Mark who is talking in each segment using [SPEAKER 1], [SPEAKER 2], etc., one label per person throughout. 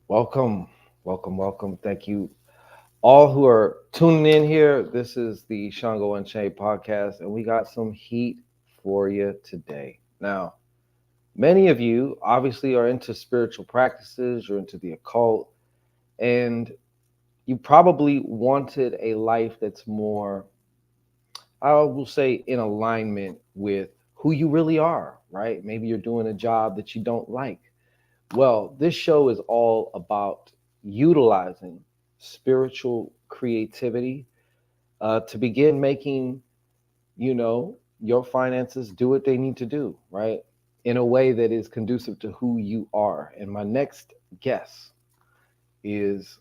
[SPEAKER 1] Welcome, welcome. Thank you all who are tuning in here. This is the Shango Unchained podcast, and we got some heat for you today. Now, many of you obviously are into spiritual practices, you're into the occult, and you probably wanted a life that's more, I will say, in alignment with who you really are, right? Maybe you're doing a job that you don't like. Well, this show is all about utilizing spiritual creativity to begin making, your finances do what they need to do, right? In a way that is conducive to who you are. And my next guest is,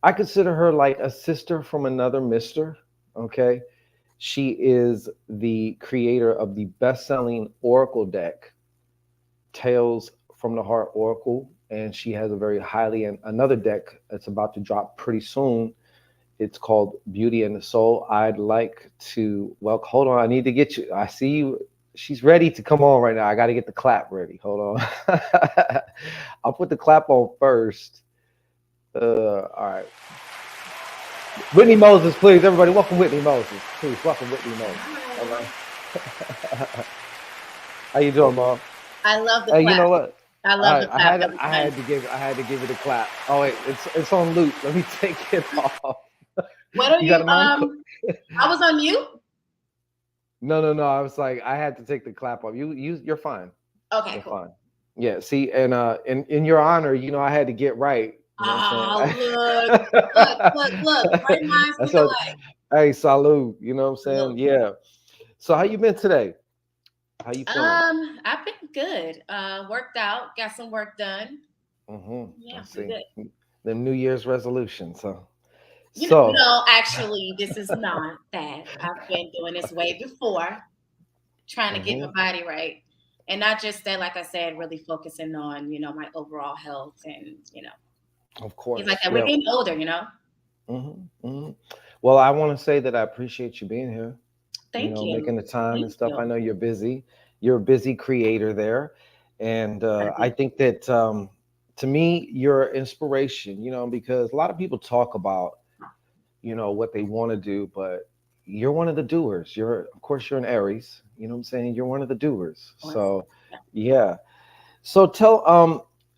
[SPEAKER 1] I consider her like a sister from another mister. Okay. She is the creator of the best selling Oracle deck, Tales from the Heart Oracle, and she has a very highly and another deck that's about to drop pretty soon. It's called Beauty and the Soul. I'd like to hold on. I need to get you. I see you. She's ready to come on right now. I got to get the clap ready. Hold on. I'll put the clap on first. All right. Whitney Moses, please. Everybody, welcome Whitney Moses. Please welcome Whitney Moses. All right. How you doing, Mom?
[SPEAKER 2] I love the
[SPEAKER 1] Hey, you
[SPEAKER 2] clap.
[SPEAKER 1] know what?
[SPEAKER 2] I love the
[SPEAKER 1] I
[SPEAKER 2] clap
[SPEAKER 1] had to,
[SPEAKER 2] every
[SPEAKER 1] I
[SPEAKER 2] time.
[SPEAKER 1] had to give I had to give it a clap. Oh wait, it's on loop. Let me take it off.
[SPEAKER 2] What are
[SPEAKER 1] You got
[SPEAKER 2] you?
[SPEAKER 1] a mind?
[SPEAKER 2] I was on mute.
[SPEAKER 1] No. I was like, I had to take the clap off. You're fine.
[SPEAKER 2] Okay,
[SPEAKER 1] You're
[SPEAKER 2] cool.
[SPEAKER 1] fine. Yeah. See, and in your honor, I had to get right. You know what I'm
[SPEAKER 2] Oh, look.
[SPEAKER 1] saying?
[SPEAKER 2] Great minds
[SPEAKER 1] That's
[SPEAKER 2] think
[SPEAKER 1] what.
[SPEAKER 2] alike.
[SPEAKER 1] Hey, salute. You know what I'm saying?
[SPEAKER 2] Look.
[SPEAKER 1] Yeah. So how you been today? How you feeling?
[SPEAKER 2] I've been good. Worked out, got some work done.
[SPEAKER 1] I
[SPEAKER 2] Yeah, been
[SPEAKER 1] see.
[SPEAKER 2] good.
[SPEAKER 1] The New Year's resolutions. Huh? So.
[SPEAKER 2] No, actually, this is not that. I've been doing this way before, trying to get my
[SPEAKER 1] hmm
[SPEAKER 2] body right. And not just that, like I said, really focusing on, my overall health and,
[SPEAKER 1] Of
[SPEAKER 2] things like
[SPEAKER 1] course.
[SPEAKER 2] that. We're
[SPEAKER 1] Yeah.
[SPEAKER 2] getting older.
[SPEAKER 1] hmm Well, I want to say that I appreciate you being here,
[SPEAKER 2] Thank you.
[SPEAKER 1] making the time and
[SPEAKER 2] Thank
[SPEAKER 1] stuff. I
[SPEAKER 2] you.
[SPEAKER 1] know you're busy. You're a busy creator there. And
[SPEAKER 2] Gotta
[SPEAKER 1] I
[SPEAKER 2] be.
[SPEAKER 1] think that to me, you're an inspiration, because a lot of people talk about, what they want to do, but you're one of the doers. Of course, you're an Aries. You know what I'm saying? You're one of the doers.
[SPEAKER 2] Of course.
[SPEAKER 1] So, yeah. So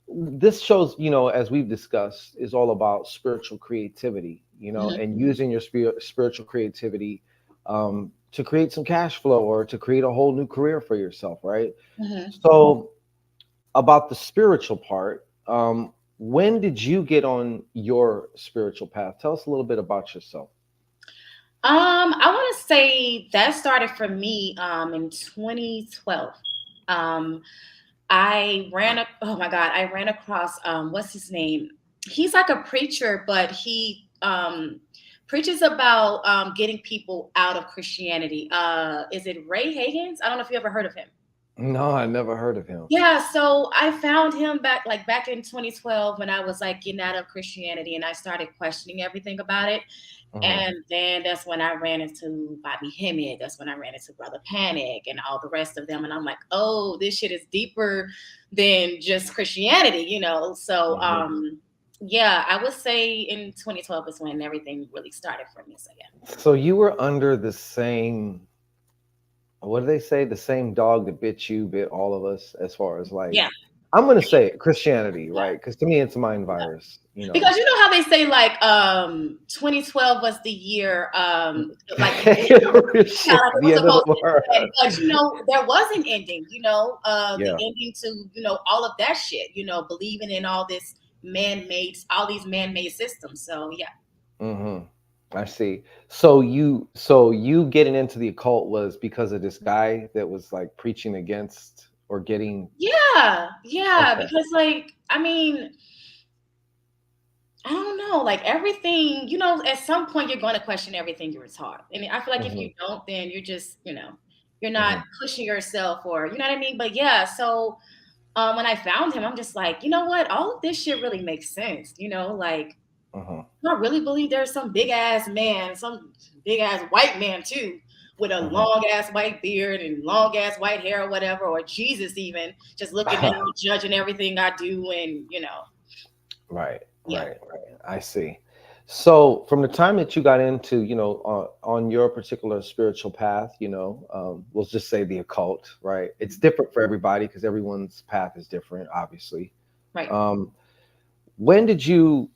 [SPEAKER 1] this shows, as we've discussed, is all about spiritual creativity,
[SPEAKER 2] Hmm.
[SPEAKER 1] and using your spiritual creativity to create some cash flow or to create a whole new career for yourself, right?
[SPEAKER 2] Hmm.
[SPEAKER 1] So about the spiritual part, when did you get on your spiritual path? Tell us a little bit about yourself.
[SPEAKER 2] I want to say that started for me in 2012. Um, oh my God, I ran across what's his name? He's like a preacher, but he preaches about getting people out of Christianity. Is it Ray Hagans? I don't know if you ever heard of him.
[SPEAKER 1] No, I never heard of him.
[SPEAKER 2] Yeah, so I found him back in 2012 when I was like getting out of Christianity and I started questioning everything about it.
[SPEAKER 1] hmm
[SPEAKER 2] And then that's when I ran into Bobby Hemmett. That's when I ran into Brother Panic and all the rest of them. And I'm like, oh, this shit is deeper than just Christianity. So
[SPEAKER 1] hmm
[SPEAKER 2] yeah, I would say in 2012 is when everything really started for me. So yeah.
[SPEAKER 1] So you were under the same, what do they say? The same dog that bit you bit all of us, as far as like,
[SPEAKER 2] Yeah.
[SPEAKER 1] I'm gonna say it, Christianity,
[SPEAKER 2] Yeah.
[SPEAKER 1] right? Because to me, it's a mind
[SPEAKER 2] Yeah.
[SPEAKER 1] virus.
[SPEAKER 2] Because you know how they say like 2012 was the year like the end. Yeah,
[SPEAKER 1] Shit,
[SPEAKER 2] like it
[SPEAKER 1] the
[SPEAKER 2] was
[SPEAKER 1] end of
[SPEAKER 2] supposed
[SPEAKER 1] the
[SPEAKER 2] to end.
[SPEAKER 1] world.
[SPEAKER 2] But there was an ending, the
[SPEAKER 1] Yeah.
[SPEAKER 2] ending to, all of that shit, believing in all these man-made systems. So yeah.
[SPEAKER 1] hmm I see. So you getting into the occult was because of this guy that was like preaching against or getting.
[SPEAKER 2] Yeah, yeah.
[SPEAKER 1] Okay.
[SPEAKER 2] Because like, I mean, I don't know, like everything, at some point you're going to question everything you were taught. And I feel like if
[SPEAKER 1] hmm
[SPEAKER 2] you don't, then you're just, you're not
[SPEAKER 1] hmm
[SPEAKER 2] pushing yourself or, you know what I mean? But yeah, so when I found him, I'm just like, you know what? All of this shit really makes sense. Like
[SPEAKER 1] hmm
[SPEAKER 2] I really believe there's some big ass man, some big ass white man too, with a
[SPEAKER 1] hmm
[SPEAKER 2] long ass white beard and long ass white hair or whatever, or Jesus even just looking down, judging everything I do, and
[SPEAKER 1] Right,
[SPEAKER 2] Yeah.
[SPEAKER 1] right. I see. So, from the time that you got into, on your particular spiritual path, we'll just say the occult, right? It's different for everybody because everyone's path is different, obviously.
[SPEAKER 2] Right.
[SPEAKER 1] Um, when did you?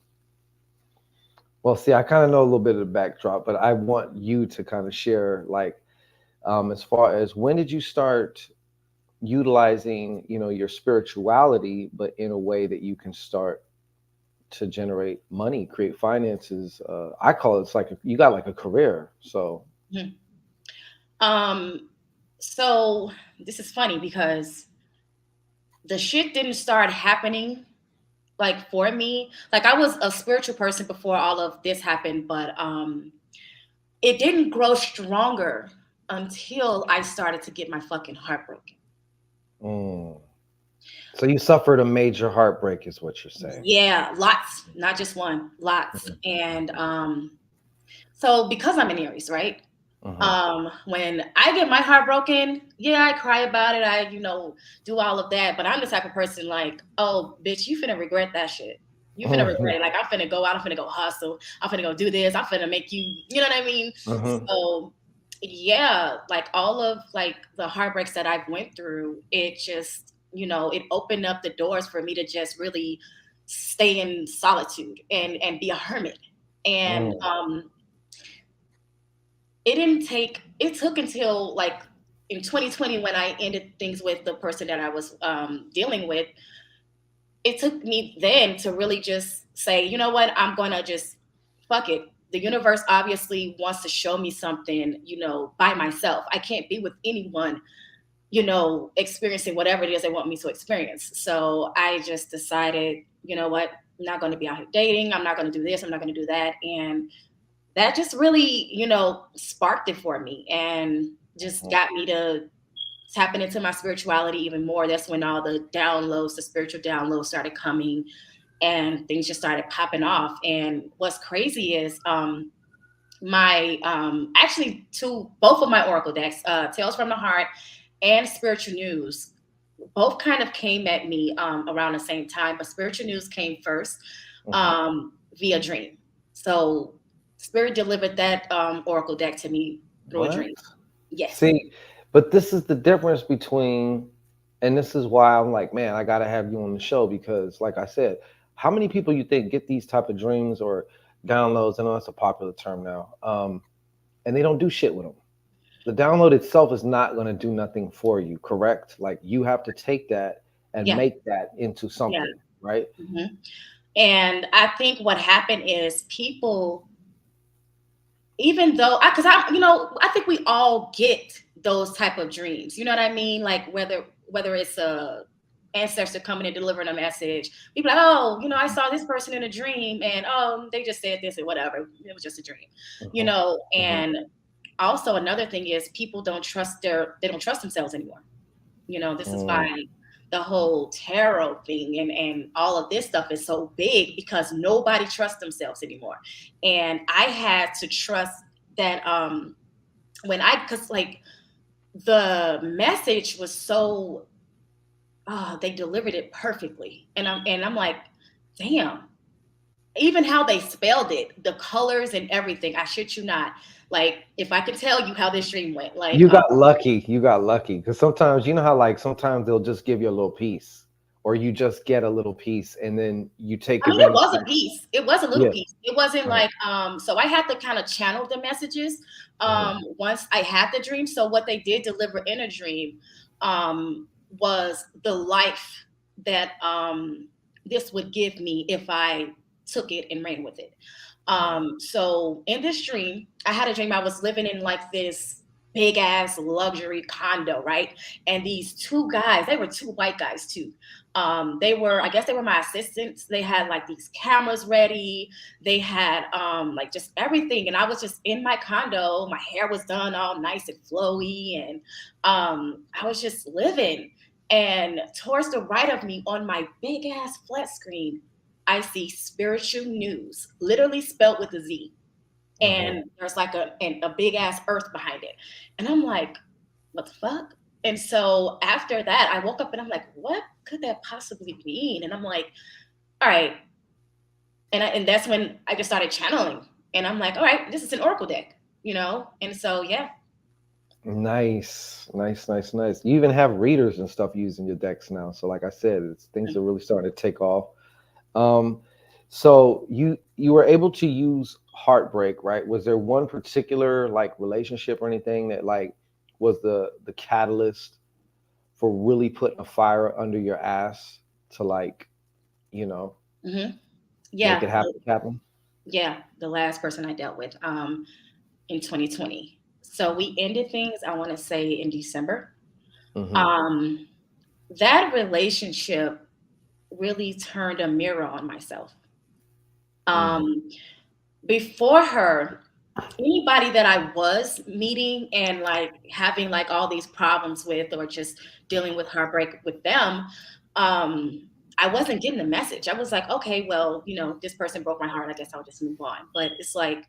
[SPEAKER 1] Well, see, I kind of know a little bit of the backdrop, but I want you to kind of share, like, as far as when did you start utilizing, your spirituality, but in a way that you can start to generate money, create finances. I call it, it's like you got like a career. So,
[SPEAKER 2] Mhm. Um, so this is funny because the shit didn't start happening like for me. Like I was a spiritual person before all of this happened, but it didn't grow stronger until I started to get my fucking heart broken.
[SPEAKER 1] mm. So you suffered a major heartbreak, is what you're saying.
[SPEAKER 2] Yeah, lots, not just one, lots.
[SPEAKER 1] Mhm,
[SPEAKER 2] And so because I'm an Aries, right?
[SPEAKER 1] mhm,
[SPEAKER 2] When I get my heart broken, yeah, I cry about it. I, do all of that. But I'm the type of person like, oh, bitch, you finna regret that shit. You finna regret
[SPEAKER 1] mhm,
[SPEAKER 2] it. Like I'm finna go out. I'm finna go hustle. I'm finna go do this. I'm finna make you. You know what I mean?
[SPEAKER 1] mhm,
[SPEAKER 2] So yeah, like all of like the heartbreaks that I've went through, it just it opened up the doors for me to just really stay in solitude and be a hermit. And
[SPEAKER 1] mm,
[SPEAKER 2] it took until like in 2020 when I ended things with the person that I was dealing with. It took me then to really just say, you know what, I'm gonna just fuck it. The universe obviously wants to show me something, by myself. I can't be with anyone, experiencing whatever it is they want me to experience. So I just decided, you know what, I'm not going to be out here dating. I'm not going to do this. I'm not going to do that. And that just really, sparked it for me and just
[SPEAKER 1] mhm,
[SPEAKER 2] got me to tapping into my spirituality even more. That's when all the downloads, the spiritual downloads started coming and things just started popping off. And what's crazy is my actually two both of my oracle decks, Tales from the Heart and Spiritual News, both kind of came at me around the same time, but Spiritual News came first
[SPEAKER 1] mhm.
[SPEAKER 2] via dream. So Spirit delivered that oracle deck to me through a
[SPEAKER 1] What?
[SPEAKER 2] dream. Yes.
[SPEAKER 1] See, but this is the difference between, and this is why I'm like, man, I gotta have you on the show because, like I said, how many people you think get these type of dreams or downloads? I know that's a popular term now, and they don't do shit with them. The download itself is not going to do nothing for you, correct? Like you have to take that and
[SPEAKER 2] Yeah.
[SPEAKER 1] make that into
[SPEAKER 2] Yeah.
[SPEAKER 1] something, right?
[SPEAKER 2] hmm And I think what happened is people, even though, because I think we all get those type of dreams. You know what I mean? Like whether it's a ancestor coming and delivering a message, people like, oh, I saw this person in a dream, and they just said this and whatever. It was just a dream,
[SPEAKER 1] Hmm. Hmm.
[SPEAKER 2] And also another thing is people they don't trust themselves anymore. This is why
[SPEAKER 1] Mm,
[SPEAKER 2] the whole tarot thing and all of this stuff is so big because nobody trusts themselves anymore. And I had to trust that when I because like the message was so they delivered it perfectly. And I'm like, damn, even how they spelled it, the colors and everything, I shit you not. Like if I could tell you how this dream went, like
[SPEAKER 1] you got lucky. You got lucky because sometimes you know how like sometimes they'll just give you a little piece, or you just get a little piece, and then you take
[SPEAKER 2] I mean, it
[SPEAKER 1] advantage.
[SPEAKER 2] was a piece. It was a little
[SPEAKER 1] Yeah.
[SPEAKER 2] piece. It wasn't
[SPEAKER 1] Right.
[SPEAKER 2] like so I had to kind of channel the messages
[SPEAKER 1] Hmm.
[SPEAKER 2] once I had the dream. So what they did deliver in a dream was the life that this would give me if I took it and ran with it. So in this dream, I had a dream I was living in like this big ass luxury condo, right? And these two guys, they were two white guys too. I guess they were my assistants. They had like these cameras ready. They had like just everything. And I was just in my condo. My hair was done all nice and flowy. And I was just living. And towards the right of me on my big ass flat screen, I see Spiritual News, literally spelled with a Z.
[SPEAKER 1] Hmm.
[SPEAKER 2] And there's like a big ass earth behind it. And I'm like, what the fuck? And so after that, I woke up and I'm like, what could that possibly mean? And I'm like, all right, And that's when I just started channeling, and I'm like, all right, this is an oracle deck, and so yeah.
[SPEAKER 1] Nice, nice, nice, nice. You even have readers and stuff using your decks now. So, like I said, things are really starting to take off. Um, so you were able to use heartbreak, right? Was there one particular like relationship or anything that like was the catalyst for really putting a fire under your ass to like, you know,
[SPEAKER 2] Hmm.
[SPEAKER 1] make
[SPEAKER 2] Yeah,
[SPEAKER 1] it happen?
[SPEAKER 2] yeah, the last person I dealt with in 2020. So we ended things, I want to say, in December.
[SPEAKER 1] Mm-hmm.
[SPEAKER 2] Um, that relationship really turned a mirror on myself.
[SPEAKER 1] Mm-hmm.
[SPEAKER 2] Um, Before her, anybody that I was meeting and like having like all these problems with, or just dealing with heartbreak with them, um, I wasn't getting the message. I was like, okay, well, this person broke my heart. I guess I'll just move on. But it's like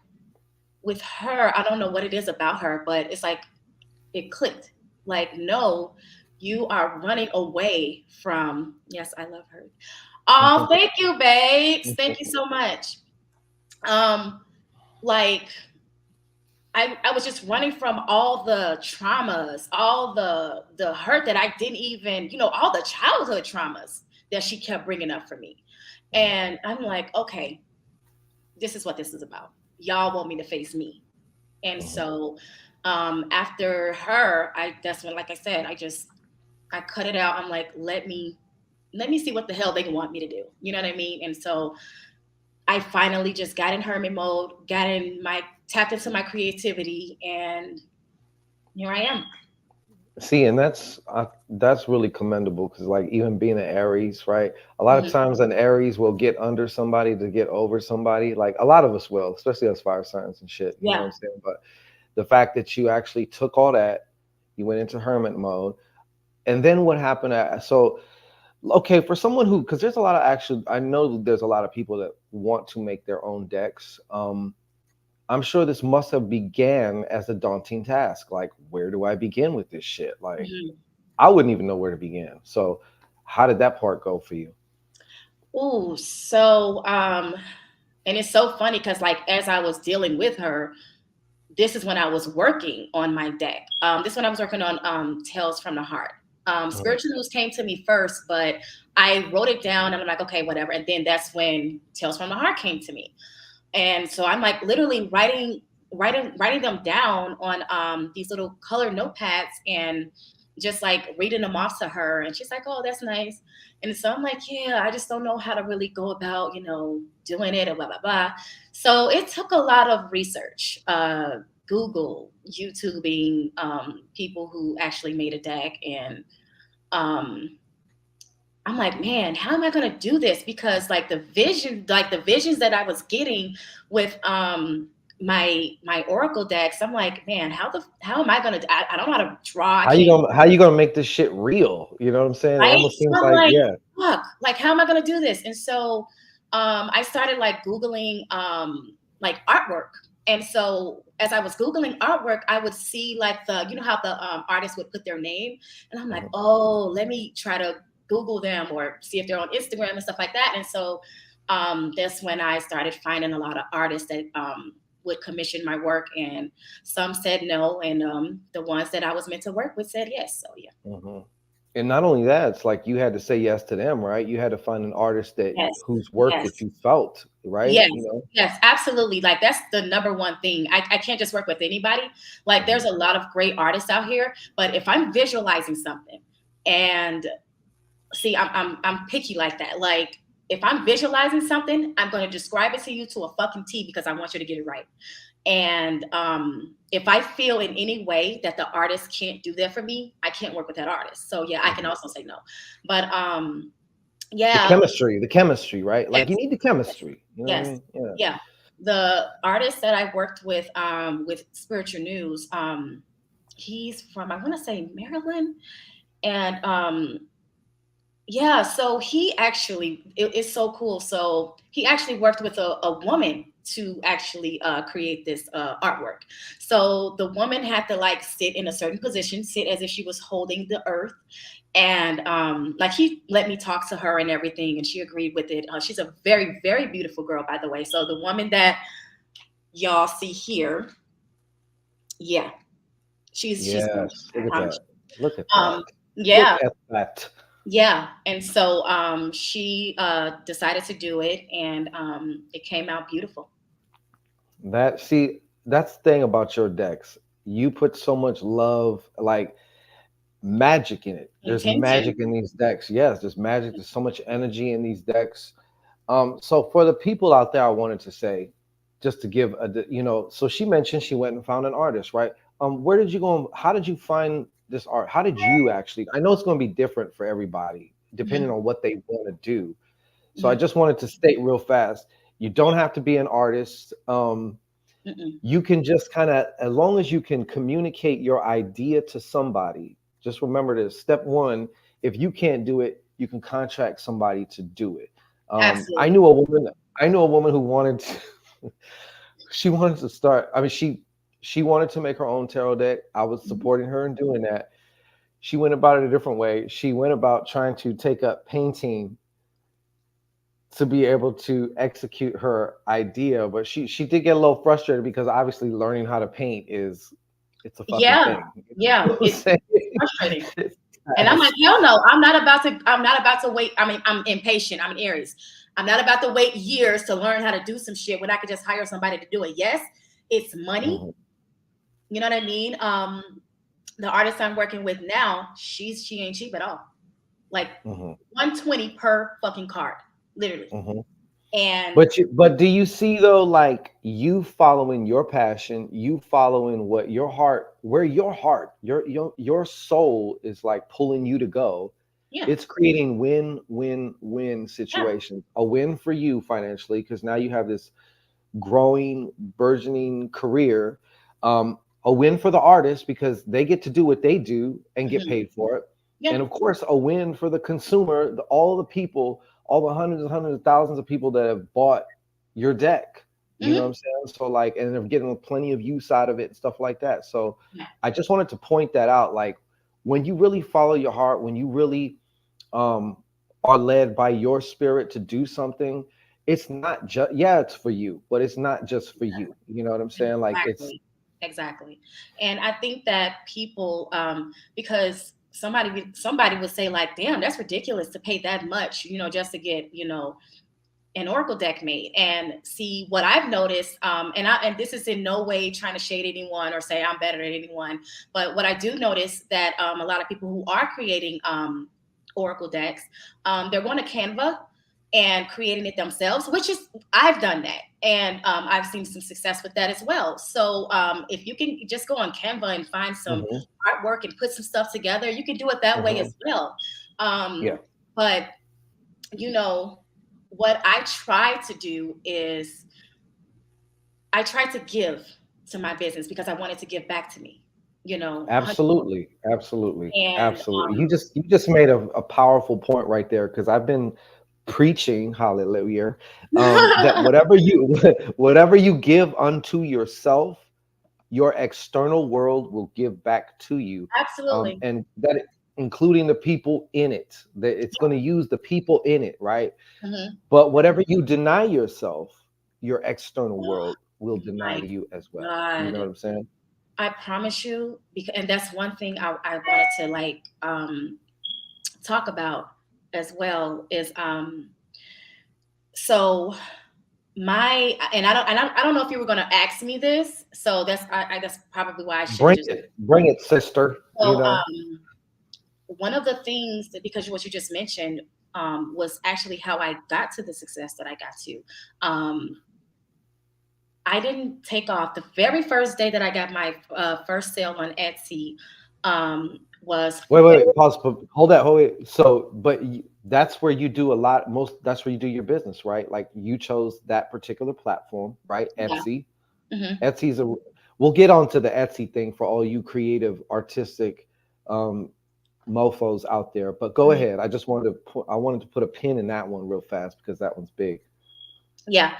[SPEAKER 2] with her, I don't know what it is about her, but it's like it clicked. Like, no, you are running away from. Yes, I love her. Oh, thank you, babes. Thank you so much. Um, like I was just running from all the traumas, all the hurt that I didn't even, all the childhood traumas that she kept bringing up for me. And I'm like, okay, this is what this is about. Y'all want me to face me. And
[SPEAKER 1] Mm-hmm.
[SPEAKER 2] so after her, that's when, like I said, I cut it out. I'm like, let me see what the hell they want me to do. You know what I mean? And so I finally just got in hermit mode, tapped into my creativity, and here I am.
[SPEAKER 1] See, and that's really commendable because, like, even being an Aries, right? A lot of
[SPEAKER 2] Mhm.
[SPEAKER 1] times, an Aries will get under somebody to get over somebody. Like, a lot of us will, especially as fire signs and shit. You know what
[SPEAKER 2] Yeah.
[SPEAKER 1] I'm saying? But the fact that you actually took all that, you went into hermit mode, and then what happened? So, okay, for someone who, because there's a lot of actually, I know there's a lot of people that want to make their own decks. I'm sure this must have began as a daunting task. Like, where do I begin with this shit? Like,
[SPEAKER 2] Mhm.
[SPEAKER 1] I wouldn't even know where to begin. So, how did that part go for you?
[SPEAKER 2] Ooh, so and it's so funny because like as I was dealing with her, this is when I was working on my deck. This is when I was working on Tales from the Heart.
[SPEAKER 1] Mhm,
[SPEAKER 2] Spiritual News came to me first, but I wrote it down and I'm like, okay, whatever. And then that's when Tales from the Heart came to me. And so I'm like literally writing them down on these little colored notepads and just like reading them off to her. And she's like, oh, that's nice. And so I'm like, yeah, I just don't know how to really go about, doing it, or blah blah blah. So it took a lot of research, Google, YouTubing, people who actually made a deck, and um I'm like, man, how am I gonna do this? Because like the visions that I was getting with my oracle decks, I'm like, man, how am I gonna? I don't know how to draw. I can't.
[SPEAKER 1] how you gonna make this shit real? You know what I'm saying? It
[SPEAKER 2] Right?
[SPEAKER 1] almost
[SPEAKER 2] So
[SPEAKER 1] seems
[SPEAKER 2] I'm
[SPEAKER 1] like,
[SPEAKER 2] like,
[SPEAKER 1] yeah.
[SPEAKER 2] fuck, like how am I gonna do this? And so I started like Googling like artwork. And so as I was Googling artwork, I would see like how the artists would put their name. And I'm like,
[SPEAKER 1] Mhm,
[SPEAKER 2] oh, let me try to Google them or see if they're on Instagram and stuff like that. And so that's when I started finding a lot of artists that would commission my work, and some said no, and the ones that I was meant to work with said yes. So yeah.
[SPEAKER 1] mhm. And not only that, it's like you had to say yes to them, right? You had to find an artist that
[SPEAKER 2] Yes.
[SPEAKER 1] whose work that
[SPEAKER 2] Yes.
[SPEAKER 1] you felt, right?
[SPEAKER 2] Yes,
[SPEAKER 1] You know.
[SPEAKER 2] yes, absolutely. Like that's the number one thing. I can't just work with anybody. Like
[SPEAKER 1] Mhm,
[SPEAKER 2] there's a lot of great artists out here, but if I'm visualizing something, and see, I'm picky like that. Like if I'm visualizing something, I'm going to describe it to you to a fucking T because I want you to get it right. And if I feel in any way that the artist can't do that for me, I can't work with that artist. So yeah, I can
[SPEAKER 1] mhm.
[SPEAKER 2] also say no. But yeah,
[SPEAKER 1] The chemistry, right? Like you
[SPEAKER 2] yes.
[SPEAKER 1] need the chemistry. You know what I
[SPEAKER 2] Yes.
[SPEAKER 1] mean? Yeah.
[SPEAKER 2] Yeah. The artist that I worked with Spiritual News, he's from I want to say Maryland, and yeah, so he actually it's so cool. So he actually worked with a woman to actually create this artwork. So the woman had to like sit in a certain position, sit as if she was holding the earth, and like he let me talk to her and everything, and she agreed with it. She's a very, very beautiful girl, by the way. So the woman that y'all see here, yeah, she's gorgeous,
[SPEAKER 1] Yes.
[SPEAKER 2] I
[SPEAKER 1] Look at
[SPEAKER 2] promise
[SPEAKER 1] that. Look at
[SPEAKER 2] you.
[SPEAKER 1] that. Look
[SPEAKER 2] Yeah,
[SPEAKER 1] at that.
[SPEAKER 2] yeah. And so she decided to do it, and it came out beautiful.
[SPEAKER 1] That see, that's the thing about your decks. You put so much love, like magic in it. There's magic
[SPEAKER 2] Intention.
[SPEAKER 1] in these decks. Yes, there's magic. There's so much energy in these decks. So for the people out there, I wanted to say, just to give so she mentioned she went and found an artist, right? Where did you go? How did you find this art? How did you actually? I know it's going to be different for everybody, depending
[SPEAKER 2] Hmm.
[SPEAKER 1] on what they want to do. So I
[SPEAKER 2] Hmm.
[SPEAKER 1] just wanted to state real fast: you don't have to be an artist.
[SPEAKER 2] Hmm.
[SPEAKER 1] You can just kind of, as long as you can communicate your idea to somebody, just remember this. Step one: if you can't do it, you can contract somebody to do it. I
[SPEAKER 2] Absolutely.
[SPEAKER 1] knew a woman. I knew a woman who wanted to, she wanted to start. I mean, she wanted to make her own tarot deck. I was
[SPEAKER 2] Mhm.
[SPEAKER 1] supporting her in doing that. She went about it a different way. She went about trying to take up painting to be able to execute her idea, but she did get a little frustrated because obviously learning how to paint is, it's a fucking
[SPEAKER 2] Yeah,
[SPEAKER 1] thing. You
[SPEAKER 2] yeah.
[SPEAKER 1] know what I'm
[SPEAKER 2] It's
[SPEAKER 1] saying?
[SPEAKER 2] frustrating.
[SPEAKER 1] It's a
[SPEAKER 2] And I'm like,
[SPEAKER 1] task.
[SPEAKER 2] hell no, I'm not about to. I'm not about to wait. I mean, I'm impatient. I'm an Aries. I'm not about to wait years to learn how to do some shit when I could just hire somebody to do it. Yes, it's money.
[SPEAKER 1] Mhm,
[SPEAKER 2] You know what I mean? The artist I'm working with now, she ain't cheap at all. Like
[SPEAKER 1] mhm,
[SPEAKER 2] 120 per fucking card, literally.
[SPEAKER 1] mhm.
[SPEAKER 2] And
[SPEAKER 1] But do you see though, like you following your passion, you following what your heart, where your heart, your soul is like pulling you to go,
[SPEAKER 2] yeah,
[SPEAKER 1] it's creating win-win-win
[SPEAKER 2] yeah,
[SPEAKER 1] situations. A win for you financially because now you have this growing, burgeoning career. A win for the artist because they get to do what they do and get
[SPEAKER 2] mhm,
[SPEAKER 1] paid for it.
[SPEAKER 2] yeah,
[SPEAKER 1] And of course, a win for the consumer, all the people, all the hundreds and hundreds of thousands of people that have bought your deck. You know what
[SPEAKER 2] mhm,
[SPEAKER 1] I'm saying? So like, and they're getting plenty of use out of it and stuff like that. So
[SPEAKER 2] yeah,
[SPEAKER 1] I just wanted to point that out. Like when you really follow your heart, when you really um, are led by your spirit to do something, it's not just, yeah, it's for you, but it's not just for you. You know what I'm saying? Like it's,
[SPEAKER 2] exactly, exactly. And I think that people, because somebody would say like, damn, that's ridiculous to pay that much, just to get, an oracle deck made. And see what I've noticed, and this is in no way trying to shade anyone or say I'm better than anyone, but what I do notice that a lot of people who are creating oracle decks, they're going to Canva and creating it themselves, which is, I've done that, and I've seen some success with that as well. So if you can just go on Canva and find some
[SPEAKER 1] mhm,
[SPEAKER 2] artwork and put some stuff together, you can do it that way
[SPEAKER 1] mhm,
[SPEAKER 2] as well.
[SPEAKER 1] yeah,
[SPEAKER 2] But you know, what I try to do is I try to give to my business because I wanted to give back to me, 100.
[SPEAKER 1] absolutely, absolutely,
[SPEAKER 2] And
[SPEAKER 1] absolutely. You just made a powerful point right there because I've been preaching, hallelujah, that whatever you whatever you give unto yourself, your external world will give back to you,
[SPEAKER 2] absolutely.
[SPEAKER 1] and that including the people in it, that it's going to use the people in it, right?
[SPEAKER 2] Mhm.
[SPEAKER 1] But whatever you deny yourself, your external world will deny
[SPEAKER 2] My
[SPEAKER 1] you as well. You know
[SPEAKER 2] God.
[SPEAKER 1] what I'm saying?
[SPEAKER 2] I promise you, because, and that's one thing I wanted to like talk about as well is so my and I don't know if you were going to ask me this, so that's probably why I should have just.
[SPEAKER 1] Bring it, sister. You
[SPEAKER 2] So
[SPEAKER 1] know.
[SPEAKER 2] one of the things that, because what you just mentioned was actually how I got to the success that I got to. I didn't take off the very first day that I got my first sale on Etsy. Was
[SPEAKER 1] Wait, pause. Hold that. Hold it. So, but that's where you do a lot. That's where you do your business, right? Like you chose that particular platform, right?
[SPEAKER 2] yeah.
[SPEAKER 1] Etsy.
[SPEAKER 2] Hmm.
[SPEAKER 1] Etsy's a. We'll get onto the Etsy thing for all you creative, artistic, um, mofos out there. But go
[SPEAKER 2] Hmm.
[SPEAKER 1] ahead. I just wanted to put. I wanted to put a pin in that one real fast because that one's big.
[SPEAKER 2] Yeah.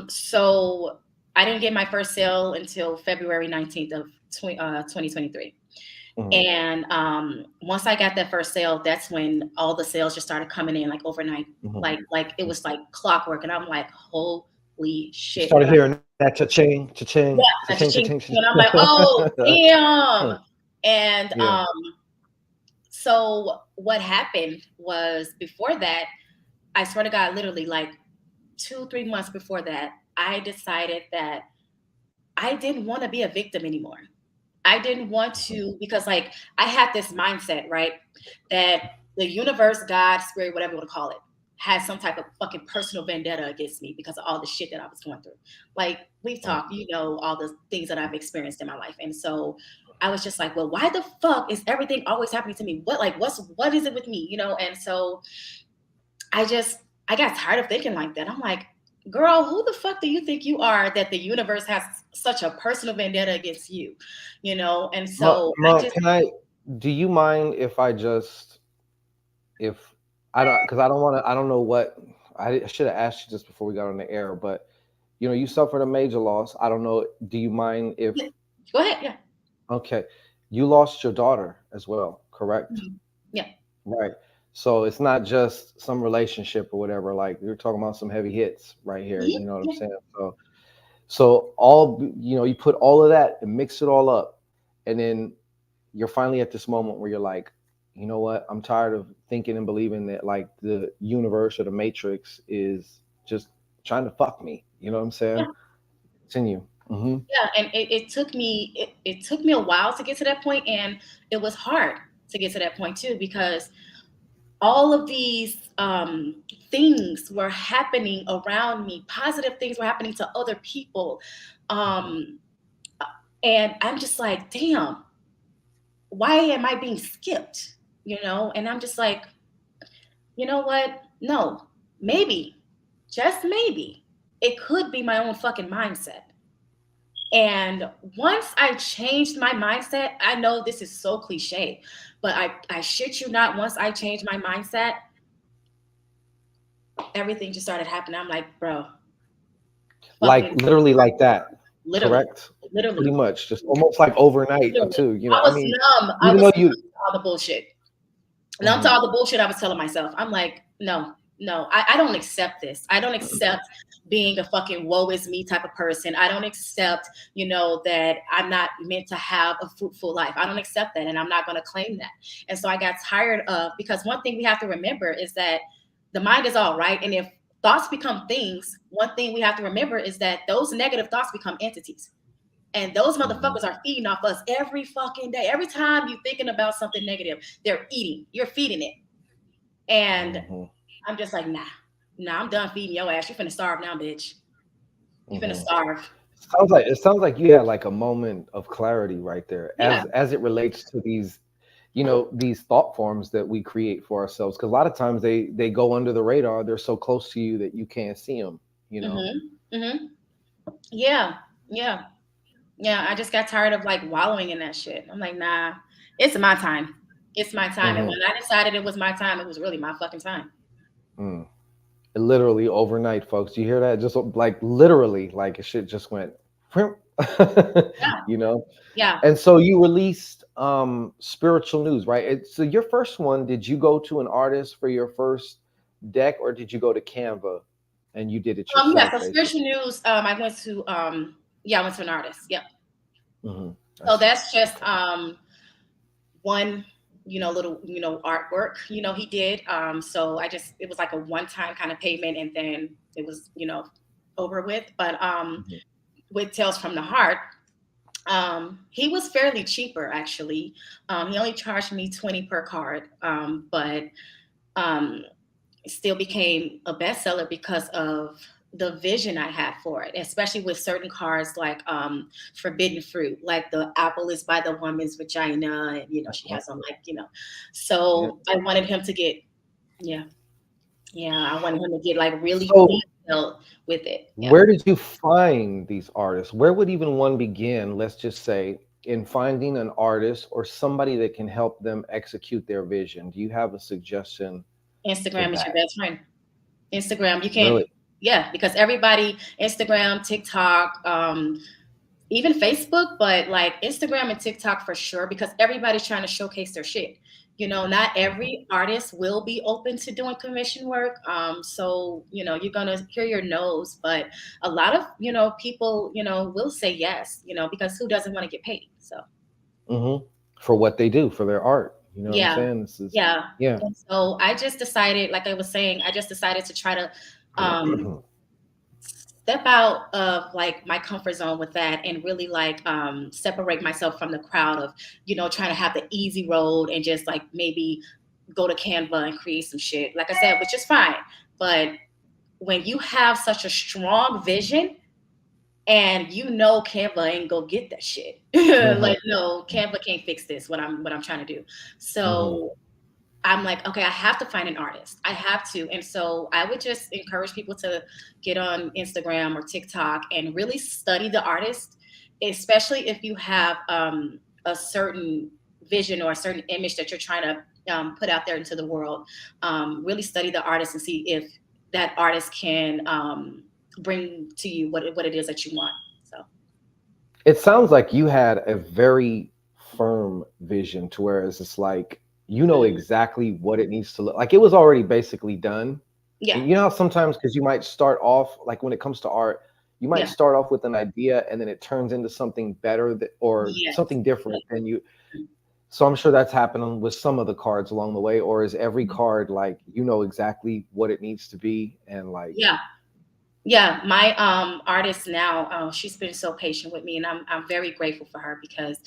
[SPEAKER 2] So I didn't get my first sale until February 19th of 2023.
[SPEAKER 1] Mhm.
[SPEAKER 2] And once I got that first sale, that's when all the sales just started coming in like overnight.
[SPEAKER 1] Mhm.
[SPEAKER 2] Like it was like clockwork. And I'm like, holy
[SPEAKER 1] You
[SPEAKER 2] shit.
[SPEAKER 1] started hearing that cha-ching, cha-ching,
[SPEAKER 2] Yeah,
[SPEAKER 1] cha-ching,
[SPEAKER 2] I just
[SPEAKER 1] cha-ching,
[SPEAKER 2] changed,
[SPEAKER 1] cha-ching.
[SPEAKER 2] and I'm like, oh damn. And
[SPEAKER 1] Yeah.
[SPEAKER 2] so what happened was before that, I swear to God, literally like 2, 3 months before that, I decided that I didn't want to be a victim anymore. I didn't want
[SPEAKER 1] Mhm.
[SPEAKER 2] to, because like I had this mindset, right? That the universe, God, spirit, whatever you want to call it, has some type of fucking personal vendetta against me because of all the shit that I was going through. Like we've
[SPEAKER 1] Mhm.
[SPEAKER 2] talked, all the things that I've experienced in my life. And so I was just like, well, why the fuck is everything always happening to me? What is it with me? And so I just I got tired of thinking like that. I'm like, girl, who the fuck do you think you are that the universe has such a personal vendetta against you? And so I
[SPEAKER 1] Ma,
[SPEAKER 2] just
[SPEAKER 1] do you mind if I just, if I don't, because I don't want to, I don't know what, I should have asked you just before we got on the air, but you suffered a major loss. I don't know. Do you mind if,
[SPEAKER 2] go ahead. Yeah.
[SPEAKER 1] okay, you lost your daughter as well, correct?
[SPEAKER 2] Mhm. Yeah.
[SPEAKER 1] Right. So it's not just some relationship or whatever. Like you're talking about some heavy hits right here.
[SPEAKER 2] Mhm.
[SPEAKER 1] You know what I'm
[SPEAKER 2] Yeah.
[SPEAKER 1] saying? So you put all of that and mix it all up, and then you're finally at this moment where you're like, you know what? I'm tired of thinking and believing that like the universe or the matrix is just trying to fuck me. You know what I'm saying? Continue. Hmm.
[SPEAKER 2] Yeah. And it took me a while to get to that point, and it was hard to get to that point too, because all of these things were happening around me. Positive things were happening to other people. Um, and I'm just like, damn, why am I being skipped? And I'm just like, you know what? No, maybe, just maybe, it could be my own fucking mindset. And once I changed my mindset, I know this is so cliche, but I shit you not, once I changed my mindset, everything just started happening. I'm like, bro,
[SPEAKER 1] Like
[SPEAKER 2] fucking
[SPEAKER 1] literally like that,
[SPEAKER 2] literally,
[SPEAKER 1] correct? Pretty
[SPEAKER 2] literally,
[SPEAKER 1] much, just almost like overnight or
[SPEAKER 2] literally.
[SPEAKER 1] two.
[SPEAKER 2] I
[SPEAKER 1] I
[SPEAKER 2] was
[SPEAKER 1] mean,
[SPEAKER 2] numb. I
[SPEAKER 1] even
[SPEAKER 2] was
[SPEAKER 1] though
[SPEAKER 2] numb
[SPEAKER 1] you.
[SPEAKER 2] to all the bullshit. Numb to
[SPEAKER 1] Mhm.
[SPEAKER 2] all the bullshit I was telling myself. I'm like, no, no, I don't accept this. I don't accept being a fucking woe is me type of person. I don't accept, that I'm not meant to have a fruitful life. I don't accept that, and I'm not going to claim that. And so I got tired of, because one thing we have to remember is that the mind is all right. And if thoughts become things, one thing we have to remember is that those negative thoughts become entities. And those
[SPEAKER 1] Mhm.
[SPEAKER 2] motherfuckers are feeding off us every fucking day. Every time you're thinking about something negative, they're eating. You're feeding it. And
[SPEAKER 1] Mhm.
[SPEAKER 2] I'm just like, nah, I'm done feeding your ass. You finna starve now, bitch. You finna
[SPEAKER 1] Mhm.
[SPEAKER 2] starve.
[SPEAKER 1] It sounds like you had like a moment of clarity right there,
[SPEAKER 2] Yeah.
[SPEAKER 1] as it relates to these thought forms that we create for ourselves. Because a lot of times they go under the radar. They're so close to you that you can't see them. You know.
[SPEAKER 2] Mm-hmm. Mm-hmm. Yeah. Yeah. Yeah. I just got tired of like wallowing in that shit. I'm like, nah, it's my time. It's my time. And
[SPEAKER 1] Hmm.
[SPEAKER 2] when I decided it was my time, it was really my fucking time.
[SPEAKER 1] Mm. Literally overnight, folks. You hear that? Just like literally, like shit just went.
[SPEAKER 2] Yeah.
[SPEAKER 1] you know.
[SPEAKER 2] Yeah.
[SPEAKER 1] And so you released spiritual news, right? So your first one, did you go to an artist for your first deck, or did you go to Canva and you did it
[SPEAKER 2] Yeah.
[SPEAKER 1] yourself,
[SPEAKER 2] So
[SPEAKER 1] basically?
[SPEAKER 2] spiritual news, I went to, yeah, I went to an artist. Yep.
[SPEAKER 1] Hmm. I
[SPEAKER 2] So
[SPEAKER 1] see.
[SPEAKER 2] that's just,
[SPEAKER 1] Okay.
[SPEAKER 2] one little artwork he did. So it was like a one time kind of payment, and then it was over with. But
[SPEAKER 1] Mhm.
[SPEAKER 2] with Tales from the Heart, he was fairly cheaper actually. He only charged me 20 per card, but um it still became a bestseller because of the vision I had for it, especially with certain cards like forbidden fruit, like the apple is by the woman's vagina, and she
[SPEAKER 1] Mhm.
[SPEAKER 2] has them like
[SPEAKER 1] Yeah.
[SPEAKER 2] so I wanted him to get, yeah, yeah, I wanted him to get like really
[SPEAKER 1] So
[SPEAKER 2] detailed with it. Yeah.
[SPEAKER 1] where did you find these artists? Where would even one begin, let's just say, in finding an artist or somebody that can help them execute their vision? Do you have a suggestion to
[SPEAKER 2] Instagram is your
[SPEAKER 1] that?
[SPEAKER 2] best friend. Instagram, you can
[SPEAKER 1] Really?
[SPEAKER 2] Yeah, because everybody, Instagram, TikTok, even Facebook, but like Instagram and TikTok for sure, because everybody's trying to showcase their shit. Not
[SPEAKER 1] Mhm.
[SPEAKER 2] every artist will be open to doing commission work. So you're gonna hear your no's, but a lot of people will say yes, because who doesn't want to get paid? So
[SPEAKER 1] Mhm. For what they do, for their art. You know what I'm
[SPEAKER 2] yeah,
[SPEAKER 1] saying? This is
[SPEAKER 2] yeah.
[SPEAKER 1] yeah.
[SPEAKER 2] And so I just decided, like I was saying, I just decided to try to um step out of like my comfort zone with that and really like separate myself from the crowd of trying to have the easy road and just like maybe go to Canva and create some shit, like I said, which is fine. But when you have such a strong vision and Canva ain't go get that shit.
[SPEAKER 1] Mhm.
[SPEAKER 2] Like, no, Canva can't fix this, what I'm trying to do.
[SPEAKER 1] Mhm.
[SPEAKER 2] So I'm like, okay, I have to find an artist. I have to. And so I would just encourage people to get on Instagram or TikTok and really study the artist, especially if you have a certain vision or a certain image that you're trying to put out there into the world. Really study the artist and see if that artist can bring to you what it is that you want. So,
[SPEAKER 1] It sounds like you had a very firm vision to where it's like you know
[SPEAKER 2] mhm.
[SPEAKER 1] exactly what it needs to look like. It was already basically done.
[SPEAKER 2] Yeah,
[SPEAKER 1] And you know how sometimes because you might start off like when it comes to art, you might
[SPEAKER 2] yeah,
[SPEAKER 1] start off with an idea and then it turns into something better or
[SPEAKER 2] yes.
[SPEAKER 1] something different than you. So I'm sure that's happening with some of the cards along the way, or is every
[SPEAKER 2] Mhm.
[SPEAKER 1] card like you know exactly what it needs to be and like
[SPEAKER 2] Yeah. Yeah, my artist now, she's been so patient with me, and I'm very grateful for her because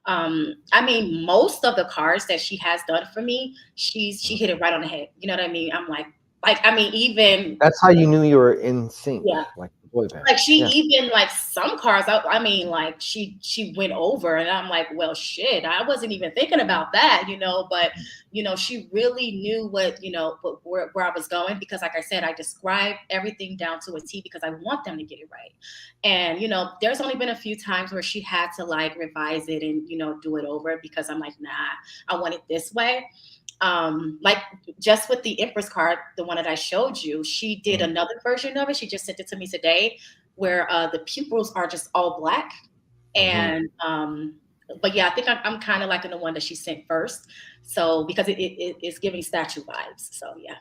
[SPEAKER 2] I mean, most of the cards that she has done for me, she hit it right on the head. You know what I mean? I'm like I mean, even
[SPEAKER 1] that's how you knew you were in sync,
[SPEAKER 2] yeah,
[SPEAKER 1] like the boy band.
[SPEAKER 2] like she
[SPEAKER 1] Yeah.
[SPEAKER 2] even like some cards, I mean, like she went over, and I'm like, well, shit, I wasn't even thinking about that, but she really knew where I was going, because like I said, I described everything down to a T because I want them to get it right. And there's only been a few times where she had to like revise it and do it over, because I'm like, nah, I want it this way. Like just with the Empress card, the one that I showed you, she did
[SPEAKER 1] Mhm.
[SPEAKER 2] another version of it. She just sent it to me today, where the pupils are just all black.
[SPEAKER 1] Mhm.
[SPEAKER 2] And but yeah, I think I'm kind of liking the one that she sent first. So because it's giving statue vibes. So yeah.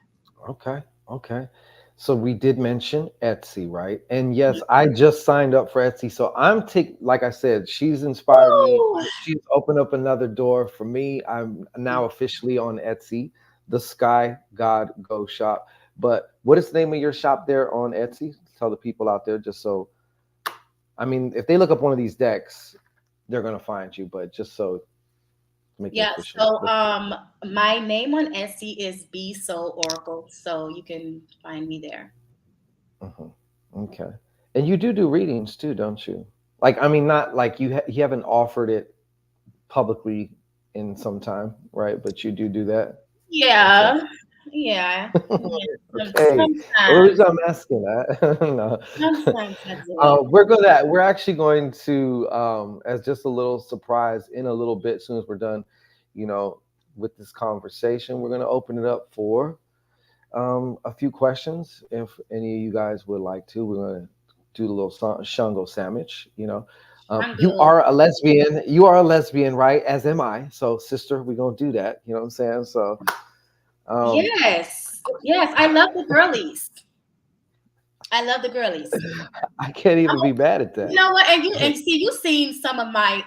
[SPEAKER 1] Okay. Okay. So we did mention Etsy, right? And yes, I just signed up for Etsy. So I'm take like I said, she's inspired me.
[SPEAKER 2] Woo!
[SPEAKER 1] She's opened up another door for me. I'm now officially on Etsy, the Sky God Go shop. But what is the name of your shop there on Etsy? Tell the people out there just so I mean, if they look up one of these decks, they're gonna find you. But just so make it
[SPEAKER 2] Yeah.
[SPEAKER 1] official.
[SPEAKER 2] So my name on Etsy is Be So Oracle. So you can find me there.
[SPEAKER 1] Mhm. Okay. And you do readings too, don't you? Like, I mean, not like you haven't offered it publicly in some time, right? But you do that. Okay.
[SPEAKER 2] Yeah. Yeah. Yeah.
[SPEAKER 1] Okay. Well, the
[SPEAKER 2] Sometimes.
[SPEAKER 1] reason I'm asking that, no.
[SPEAKER 2] Sometimes I do it.
[SPEAKER 1] We're actually going to, as just a little surprise in a little bit, as soon as we're done, you know, with this conversation, we're going to open it up for a few questions. If any of you guys would like to, we're going to do the little Shango sandwich. You
[SPEAKER 2] Shango.
[SPEAKER 1] are a lesbian. You are a lesbian, right? As am I. So, sister, we're going to do that. You know what I'm saying? So, um,
[SPEAKER 2] Yes. Yes. I love the girlies. I love the girlies.
[SPEAKER 1] I can't even
[SPEAKER 2] Oh,
[SPEAKER 1] be mad at
[SPEAKER 2] you
[SPEAKER 1] that.
[SPEAKER 2] know what? And see, you've seen some of my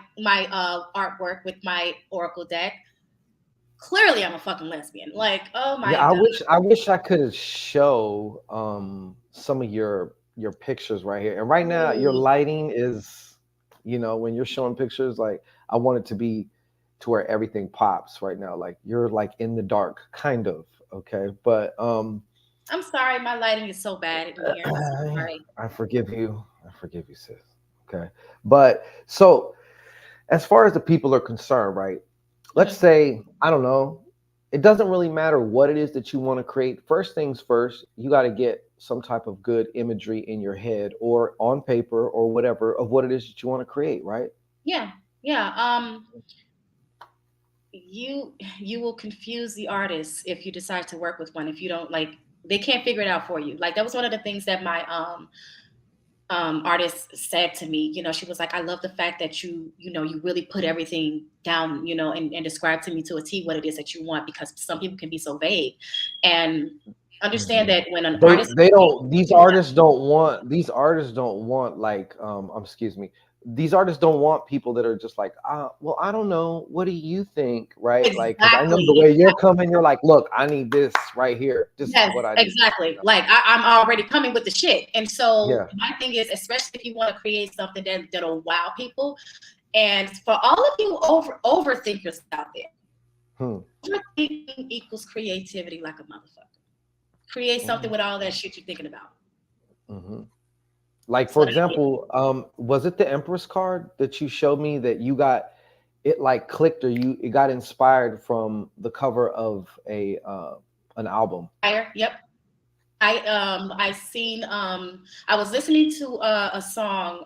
[SPEAKER 2] artwork with my Oracle deck. Clearly, I'm a fucking lesbian. Like, oh my
[SPEAKER 1] Yeah,
[SPEAKER 2] god.
[SPEAKER 1] I wish I could show some of your pictures right here. And right now your
[SPEAKER 2] Ooh.
[SPEAKER 1] lighting is, when you're showing pictures, like I want it to be to where everything pops right now. Like you're like in the dark, kind of. Okay. But
[SPEAKER 2] I'm sorry, my lighting is so bad in here. I'm so sorry.
[SPEAKER 1] I forgive you. I forgive you, sis. Okay. But so as far as the people are concerned, right? Let's
[SPEAKER 2] Mhm.
[SPEAKER 1] say, I don't know, it doesn't really matter what it is that you want to create. First things first, you got to get some type of good imagery in your head or on paper or whatever of what it is that you want to create, right?
[SPEAKER 2] Yeah. Yeah. You will confuse the artist if you decide to work with one, if you don't like They can't figure it out for you. Like that was one of the things that my artist said to me. You know, she was like, I love the fact that you really put everything down, and describe to me to a T what it is that you want, because some people can be so vague. And understand
[SPEAKER 1] Mhm.
[SPEAKER 2] that when an
[SPEAKER 1] They
[SPEAKER 2] artist
[SPEAKER 1] they
[SPEAKER 2] is
[SPEAKER 1] don't these artists don't want like excuse me. These artists don't want people that are just like, well, I don't know. What do you think? Right? Like, because I know the
[SPEAKER 2] exactly,
[SPEAKER 1] way you're coming, you're like, look, I need this right here. This is
[SPEAKER 2] yes,
[SPEAKER 1] what I need.
[SPEAKER 2] exactly. Like I'm already coming with the shit. And so
[SPEAKER 1] Yeah.
[SPEAKER 2] my thing is, especially if you want to create something that'll wow people, and for all of you overthinkers out there,
[SPEAKER 1] Hmm.
[SPEAKER 2] overthinking equals creativity like a motherfucker. Create something
[SPEAKER 1] Mm,
[SPEAKER 2] with all that shit you're thinking about.
[SPEAKER 1] mhm. Like,
[SPEAKER 2] That's
[SPEAKER 1] for
[SPEAKER 2] what I did.
[SPEAKER 1] example, was it the Empress card that you showed me that you got it like clicked, or it got inspired from the cover of a an album?
[SPEAKER 2] Fire. Yep. I seen I was listening to a song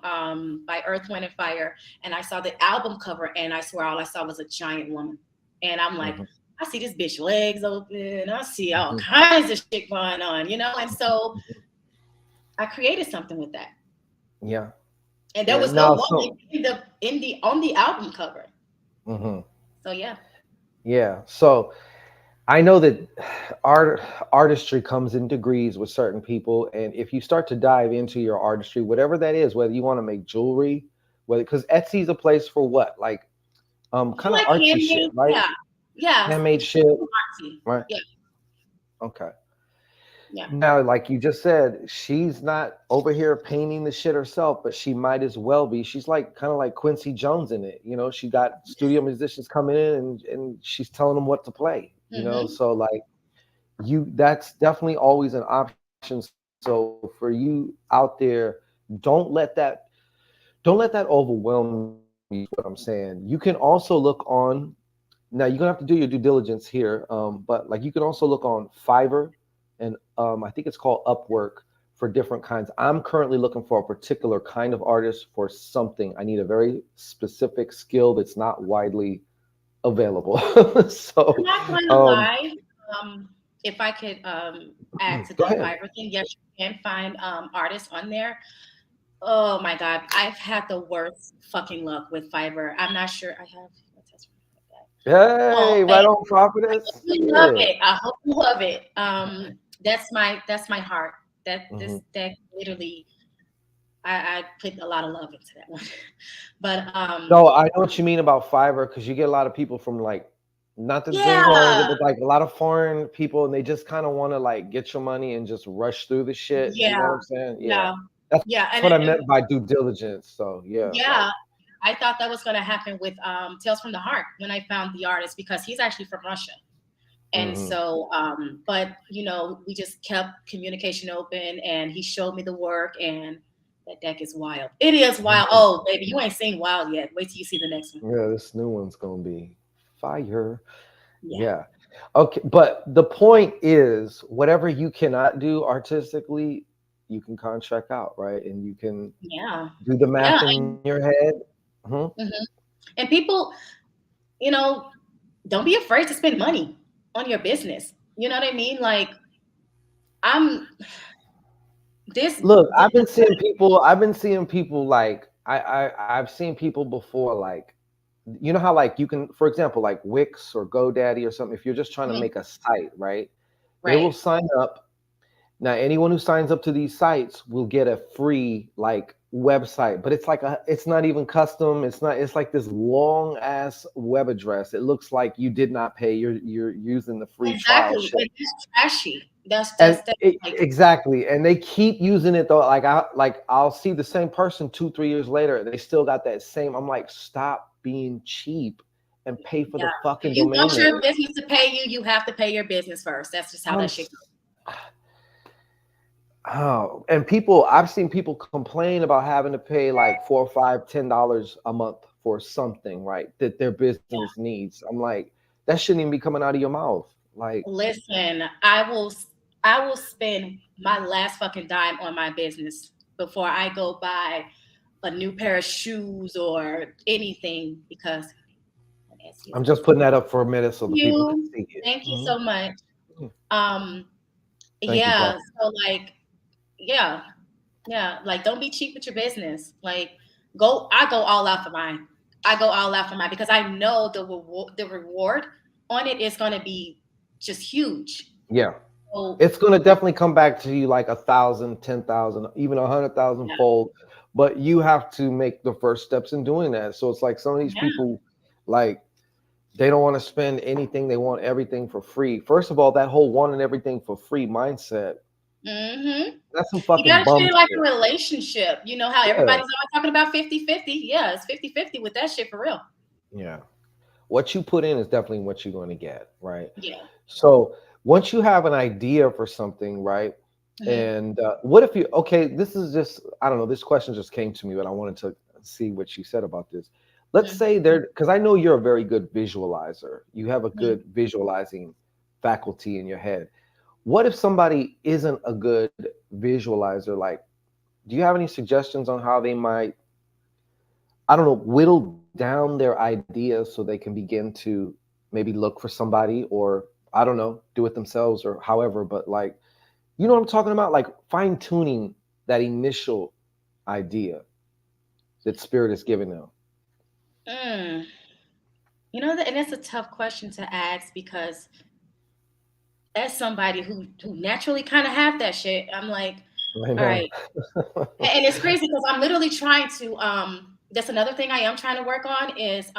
[SPEAKER 2] by Earth, Wind and Fire, and I saw the album cover, and I swear all I saw was a giant woman, and I'm like,
[SPEAKER 1] Hmm.
[SPEAKER 2] I see this bitch legs open, I see all
[SPEAKER 1] Hmm.
[SPEAKER 2] kinds of shit going on, and so I created something with that,
[SPEAKER 1] Yeah.
[SPEAKER 2] and there
[SPEAKER 1] Yeah.
[SPEAKER 2] was no
[SPEAKER 1] Now,
[SPEAKER 2] woman
[SPEAKER 1] so
[SPEAKER 2] in the on the album cover,
[SPEAKER 1] mhm.
[SPEAKER 2] so yeah.
[SPEAKER 1] Yeah. So I know that artistry comes in degrees with certain people, and if you start to dive into your artistry, whatever that is, whether you want to make jewelry, whether because Etsy's a place for what, like
[SPEAKER 2] I
[SPEAKER 1] kind of
[SPEAKER 2] like
[SPEAKER 1] artsy shit,
[SPEAKER 2] handmade,
[SPEAKER 1] right?
[SPEAKER 2] yeah, yeah,
[SPEAKER 1] Handmade shit,
[SPEAKER 2] artsy,
[SPEAKER 1] right?
[SPEAKER 2] yeah,
[SPEAKER 1] Okay.
[SPEAKER 2] yeah,
[SPEAKER 1] Now, like you just said, she's not over here painting the shit herself, but she might as well be. She's like kind of like Quincy Jones in it, you know. She got studio musicians coming in, and she's telling them what to play, you know.
[SPEAKER 2] mm-hmm.
[SPEAKER 1] So like that's definitely always an option. So for you out there, don't let that don't let that overwhelm you. Is what I'm saying. You can also look on. Now you're gonna have to do your due diligence here, but like you can also look on Fiverr, and I think it's called Upwork for different kinds. I'm currently looking for a particular kind of artist for something. I need a very specific skill that's not widely available.
[SPEAKER 2] I'm
[SPEAKER 1] So,
[SPEAKER 2] not going to
[SPEAKER 1] um,
[SPEAKER 2] lie. If I could add to
[SPEAKER 1] go
[SPEAKER 2] the
[SPEAKER 1] ahead.
[SPEAKER 2] Fiverr thing, yes, you can find artists on there. Oh my God, I've had the worst fucking luck with Fiverr. I'm not sure. I have a test for that. Oh,
[SPEAKER 1] Hey, right
[SPEAKER 2] thank
[SPEAKER 1] on,
[SPEAKER 2] I hope
[SPEAKER 1] prophetess.
[SPEAKER 2] you love
[SPEAKER 1] Yeah.
[SPEAKER 2] it. I hope you love it. That's my heart.
[SPEAKER 1] Hmm.
[SPEAKER 2] That literally, I put a lot of love into that one. But
[SPEAKER 1] No, I know what you mean about Fiverr because you get a lot of people from like, not to bring home anything,
[SPEAKER 2] yeah,
[SPEAKER 1] but like a lot of foreign people, and they just kind of want to like get your money and just rush through the shit. You know what
[SPEAKER 2] yeah,
[SPEAKER 1] I'm saying? Yeah,
[SPEAKER 2] yeah,
[SPEAKER 1] that's
[SPEAKER 2] yeah,
[SPEAKER 1] that's what I meant by due diligence. So yeah, like,
[SPEAKER 2] yeah, I thought that was going to happen with Tales from the Heart when I found the artist, because he's actually from Russia. And
[SPEAKER 1] hmm.
[SPEAKER 2] so, but we just kept communication open, and he showed me the work, and that deck is wild. It is wild. Oh, baby, you ain't seen Wild yet. Wait till you see the next one.
[SPEAKER 1] Yeah, this new one's gonna be fire.
[SPEAKER 2] Yeah,
[SPEAKER 1] Yeah. Okay, but the point is, whatever you cannot do artistically, you can contract out, right? And you can
[SPEAKER 2] yeah,
[SPEAKER 1] do the
[SPEAKER 2] yeah.
[SPEAKER 1] math in your head. Mhm.
[SPEAKER 2] Mhm. And people, you know, don't be afraid to spend money on your business. You know what I mean? Like, I'm this.
[SPEAKER 1] Look, I've been seeing people like I've seen people before like you know how like you can, for example, like Wix or GoDaddy or something, if you're just trying to
[SPEAKER 2] Mhm.
[SPEAKER 1] make a site, right? They will
[SPEAKER 2] Right.
[SPEAKER 1] sign up. Now, anyone who signs up to these sites will get a free like website, but it's not even custom. It's like this long ass web address. It looks like you did not pay. You're using the free trial
[SPEAKER 2] Exactly.
[SPEAKER 1] shit.
[SPEAKER 2] And that's trashy.
[SPEAKER 1] And
[SPEAKER 2] That's like,
[SPEAKER 1] exactly, and they keep using it though. I'll see the same person 2 3 years later. They still got that same. I'm like, stop being cheap and pay for the
[SPEAKER 2] yeah.
[SPEAKER 1] fucking
[SPEAKER 2] If you
[SPEAKER 1] domain
[SPEAKER 2] want your
[SPEAKER 1] name.
[SPEAKER 2] business to pay you, you have to pay your business first. That's just how
[SPEAKER 1] I'm
[SPEAKER 2] that shit goes.
[SPEAKER 1] Oh, and people, I've seen people complain about having to pay like $4 or $5, $10 a month for something, right? That their business needs. I'm like, that shouldn't even be coming out of your mouth. Like,
[SPEAKER 2] Listen, I will spend my last fucking dime on my business before I go buy a new pair of shoes or anything, because Etsy is
[SPEAKER 1] I'm
[SPEAKER 2] my
[SPEAKER 1] just putting that up for a minute so the people can
[SPEAKER 2] you.
[SPEAKER 1] see it.
[SPEAKER 2] Thank you
[SPEAKER 1] Mhm.
[SPEAKER 2] so much. Um,
[SPEAKER 1] Thank you,
[SPEAKER 2] Yeah.
[SPEAKER 1] Pop.
[SPEAKER 2] So like, yeah, yeah. Like, don't be cheap with your business. Like, go. I go all out for mine. I go all out for mine because I know the reward on it is going to be just huge.
[SPEAKER 1] Yeah.
[SPEAKER 2] So
[SPEAKER 1] It's going to definitely come back to you like 1,000, 10,000, even 100,000
[SPEAKER 2] yeah,
[SPEAKER 1] fold. But you have to make the first steps in doing that. So it's like some of these
[SPEAKER 2] yeah.
[SPEAKER 1] people, like, they don't want to spend anything. They want everything for free. First of all, that whole wanting everything for free mindset,
[SPEAKER 2] Hmm.
[SPEAKER 1] that's some
[SPEAKER 2] You got
[SPEAKER 1] fucking
[SPEAKER 2] to treat
[SPEAKER 1] bum
[SPEAKER 2] it like a
[SPEAKER 1] shit.
[SPEAKER 2] relationship. You know how
[SPEAKER 1] Yeah.
[SPEAKER 2] everybody's always talking about 50-50. Yeah, it's 50-50 with that shit for real.
[SPEAKER 1] Yeah. What you put in is definitely what you're going to get, right?
[SPEAKER 2] Yeah.
[SPEAKER 1] So once you have an idea for something, right?
[SPEAKER 2] Hmm.
[SPEAKER 1] And what if you, okay, this is just, I don't know, this question just came to me, but I wanted to see what you said about this. Let's
[SPEAKER 2] Hmm.
[SPEAKER 1] say there, because I know you're a very good visualizer, you have a
[SPEAKER 2] Hmm.
[SPEAKER 1] good visualizing faculty in your head. What if somebody isn't a good visualizer? Like, do you have any suggestions on how they might, I don't know, whittle down their ideas so they can begin to maybe look for somebody, or I don't know, do it themselves or however, but like, you know what I'm talking about? Like fine tuning that initial idea that spirit is giving them.
[SPEAKER 2] Mm. And it's a tough question to ask because as somebody who naturally kind of have that shit, I'm like,
[SPEAKER 1] I
[SPEAKER 2] all
[SPEAKER 1] know.
[SPEAKER 2] right. And it's crazy because I'm literally trying to that's another thing I am trying to work on is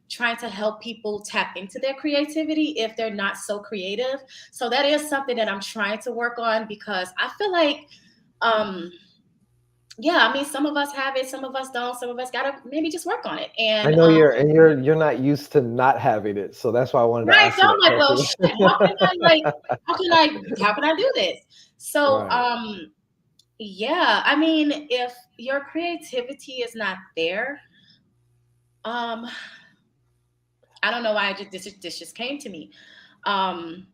[SPEAKER 2] trying to help people tap into their creativity if they're not so creative. So that is something that I'm trying to work on because I feel like um yeah, I mean some of us have it, some of us don't, some of us gotta maybe just work on it.
[SPEAKER 1] I
[SPEAKER 2] And
[SPEAKER 1] know you're not used to not having it, so that's why I wanted to
[SPEAKER 2] right,
[SPEAKER 1] ask
[SPEAKER 2] so
[SPEAKER 1] you
[SPEAKER 2] I'm
[SPEAKER 1] that
[SPEAKER 2] like, well shit,
[SPEAKER 1] question.
[SPEAKER 2] how can I do this? So
[SPEAKER 1] Right.
[SPEAKER 2] yeah, I mean, if your creativity is not there, um, I don't know why this just came to me. Um,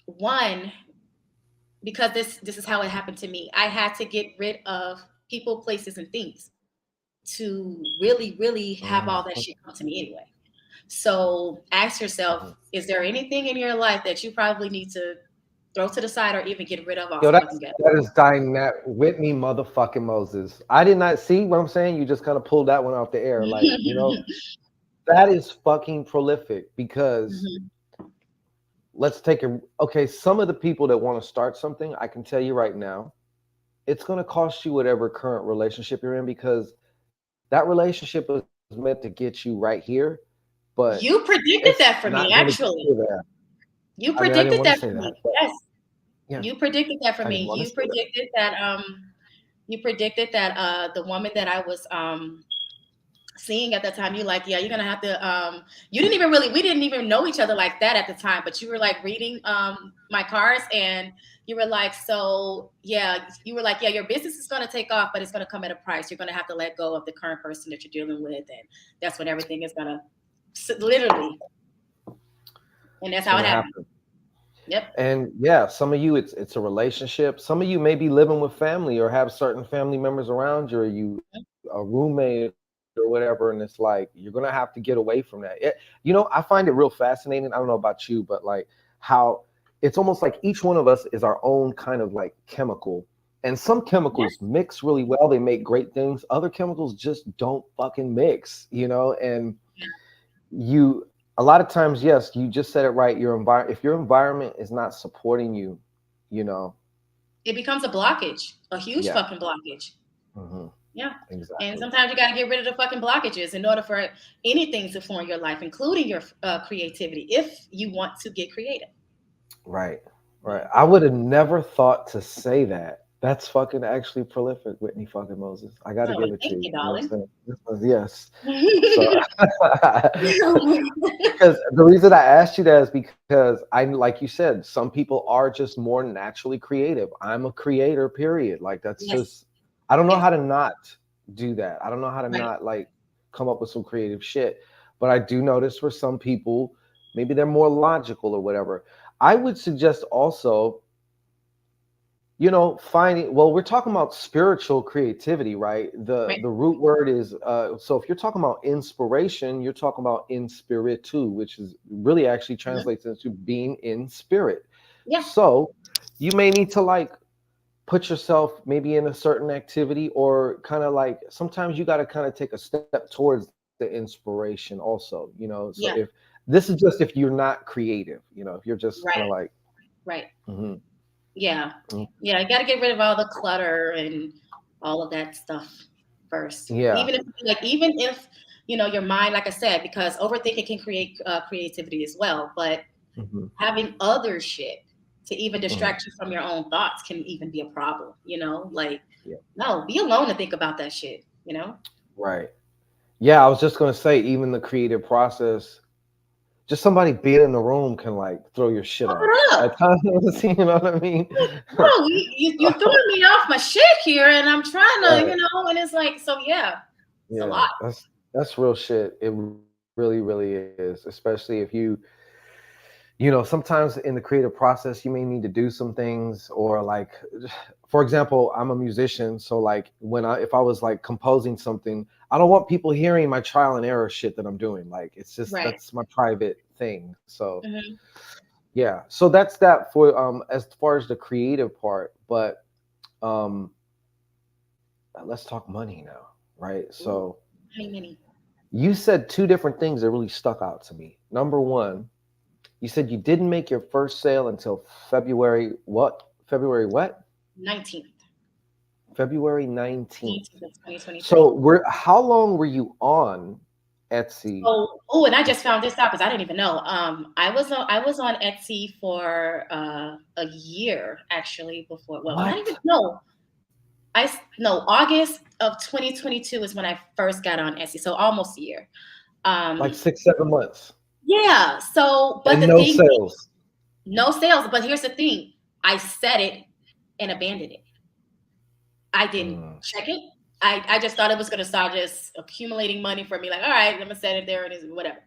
[SPEAKER 2] one, because this is how it happened to me. I had to get rid of people, places, and things to really have all that
[SPEAKER 1] Mhm,
[SPEAKER 2] shit come to me anyway. So ask yourself,
[SPEAKER 1] mhm.
[SPEAKER 2] is there anything in your life that you probably need to throw to the side or even get rid of
[SPEAKER 1] Yo,
[SPEAKER 2] altogether?
[SPEAKER 1] that is dynamic. Whitney motherfucking Moses. I did not see what I'm saying. You just kind of pulled that one out the air. Like, that is fucking prolific because
[SPEAKER 2] Mhm.
[SPEAKER 1] let's take it. Okay, some of the people that want to start something, I can tell you right now, it's going to cost you whatever current relationship you're in because that relationship was meant to get you right here, but
[SPEAKER 2] You
[SPEAKER 1] it's
[SPEAKER 2] predicted that
[SPEAKER 1] not
[SPEAKER 2] for
[SPEAKER 1] going to
[SPEAKER 2] me,
[SPEAKER 1] get you
[SPEAKER 2] actually.
[SPEAKER 1] there.
[SPEAKER 2] You
[SPEAKER 1] I mean, I didn't
[SPEAKER 2] predicted
[SPEAKER 1] want to
[SPEAKER 2] that
[SPEAKER 1] say
[SPEAKER 2] for
[SPEAKER 1] that,
[SPEAKER 2] me.
[SPEAKER 1] but
[SPEAKER 2] Yes,
[SPEAKER 1] yeah,
[SPEAKER 2] you predicted that for
[SPEAKER 1] I
[SPEAKER 2] me.
[SPEAKER 1] didn't want to say that.
[SPEAKER 2] You predicted that the woman that I was seeing at the time, you like, yeah, you're gonna have to you didn't even really we didn't even know each other like that at the time, but you were like reading my cards and you were like, so yeah, you were like, yeah, your business is gonna take off, but it's gonna come at a price. You're gonna have to let go of the current person that you're dealing with, and that's when everything is gonna literally, and that's
[SPEAKER 1] It's
[SPEAKER 2] how
[SPEAKER 1] going
[SPEAKER 2] it
[SPEAKER 1] to
[SPEAKER 2] happened.
[SPEAKER 1] happen.
[SPEAKER 2] Yep.
[SPEAKER 1] And yeah, some of you it's a relationship. Some of you may be living with family or have certain family members around you, or you a roommate or whatever, and it's like you're gonna have to get away from that. I find it real fascinating. I don't know about you, but like how it's almost like each one of us is our own kind of like chemical. And some chemicals
[SPEAKER 2] Yeah.
[SPEAKER 1] mix really well. They make great things. Other chemicals just don't fucking mix. And you a lot of times, yes, you just said it right. If your environment is not supporting you, you know
[SPEAKER 2] It becomes a blockage, a huge
[SPEAKER 1] yeah.
[SPEAKER 2] fucking blockage.
[SPEAKER 1] Hmm.
[SPEAKER 2] Yeah. And
[SPEAKER 1] Exactly.
[SPEAKER 2] sometimes you got to get rid of the fucking blockages in order for anything to form your life, including your creativity, if you want to get creative.
[SPEAKER 1] Right. Right.
[SPEAKER 2] Yeah.
[SPEAKER 1] I would have never thought to say that. That's fucking actually prolific, Whitney fucking Moses. I got to
[SPEAKER 2] Oh,
[SPEAKER 1] give
[SPEAKER 2] well,
[SPEAKER 1] it to
[SPEAKER 2] thank
[SPEAKER 1] you.
[SPEAKER 2] you,
[SPEAKER 1] You know what
[SPEAKER 2] darling.
[SPEAKER 1] I'm saying? This was, yes. So, because the reason I asked you that is because like you said, some people are just more naturally creative. I'm a creator, period. Like that's
[SPEAKER 2] Yes.
[SPEAKER 1] just, I don't know
[SPEAKER 2] Yes.
[SPEAKER 1] how to not do that. I don't know how to
[SPEAKER 2] Right.
[SPEAKER 1] not like come up with some creative shit. But I do notice for some people, maybe they're more logical or whatever. I would suggest also, finding, well, we're talking about spiritual creativity, right? the
[SPEAKER 2] Right.
[SPEAKER 1] the root word is so if you're talking about inspiration, you're talking about in spiritu, which is really actually
[SPEAKER 2] Mhm.
[SPEAKER 1] translates into being in spirit.
[SPEAKER 2] Yeah.
[SPEAKER 1] So you may need to like put yourself maybe in a certain activity, or kind of like sometimes you got to kind of take a step towards the inspiration also, you know. So if
[SPEAKER 2] Yeah.
[SPEAKER 1] this is just if you're not creative, you know, if you're just kind of
[SPEAKER 2] Right.
[SPEAKER 1] like,
[SPEAKER 2] Right.
[SPEAKER 1] mhm,
[SPEAKER 2] Yeah.
[SPEAKER 1] mm,
[SPEAKER 2] Yeah. You got to get rid of all the clutter and all of that stuff first.
[SPEAKER 1] yeah,
[SPEAKER 2] Even if your mind, like I said, because overthinking can create creativity as well. But
[SPEAKER 1] hmm,
[SPEAKER 2] having other shit to even
[SPEAKER 1] hmm,
[SPEAKER 2] distract you from your own thoughts can even be a problem. Like
[SPEAKER 1] yeah,
[SPEAKER 2] no, be alone to think about that shit.
[SPEAKER 1] right. Yeah, I was just gonna say, even the creative process, just somebody being in the room can like throw your shit
[SPEAKER 2] Fuck
[SPEAKER 1] off
[SPEAKER 2] it
[SPEAKER 1] at
[SPEAKER 2] up.
[SPEAKER 1] times. You know what I mean?
[SPEAKER 2] Bro, you throwing me off my shit here, and I'm trying to,
[SPEAKER 1] Right.
[SPEAKER 2] and it's like, so yeah, it's a
[SPEAKER 1] Yeah,
[SPEAKER 2] lot.
[SPEAKER 1] that's real shit. It really is, especially if you know, sometimes in the creative process you may need to do some things, or like, for example, I'm a musician, so like when I if I was like composing something, I don't want people hearing my trial and error shit that I'm doing. Like, it's just,
[SPEAKER 2] Right.
[SPEAKER 1] that's my private thing. So
[SPEAKER 2] Hmm.
[SPEAKER 1] yeah, so that's that for as far as the creative part. But um let's talk money now, right?
[SPEAKER 2] Ooh,
[SPEAKER 1] So
[SPEAKER 2] many.
[SPEAKER 1] you said two different things that really stuck out to me. Number one, you said you didn't make your first sale until February what? February what?
[SPEAKER 2] 19th,
[SPEAKER 1] February 19th.
[SPEAKER 2] 19th of 2023.
[SPEAKER 1] So how long were you on Etsy?
[SPEAKER 2] Oh, and I just found this out because I didn't even know. I was on Etsy for a year actually before. Well, not even
[SPEAKER 1] What?
[SPEAKER 2] no. No, August of 2022 is when I first got on Etsy, so almost a year.
[SPEAKER 1] Like
[SPEAKER 2] Um,
[SPEAKER 1] 6, 7 months.
[SPEAKER 2] yeah. So, but
[SPEAKER 1] And
[SPEAKER 2] the
[SPEAKER 1] no
[SPEAKER 2] thing,
[SPEAKER 1] sales.
[SPEAKER 2] no sales. But here's the thing: I set it and abandoned it. I didn't
[SPEAKER 1] Mm,
[SPEAKER 2] check it. I just thought it was going to start just accumulating money for me. Like, all right, I'm gonna set it there and is whatever.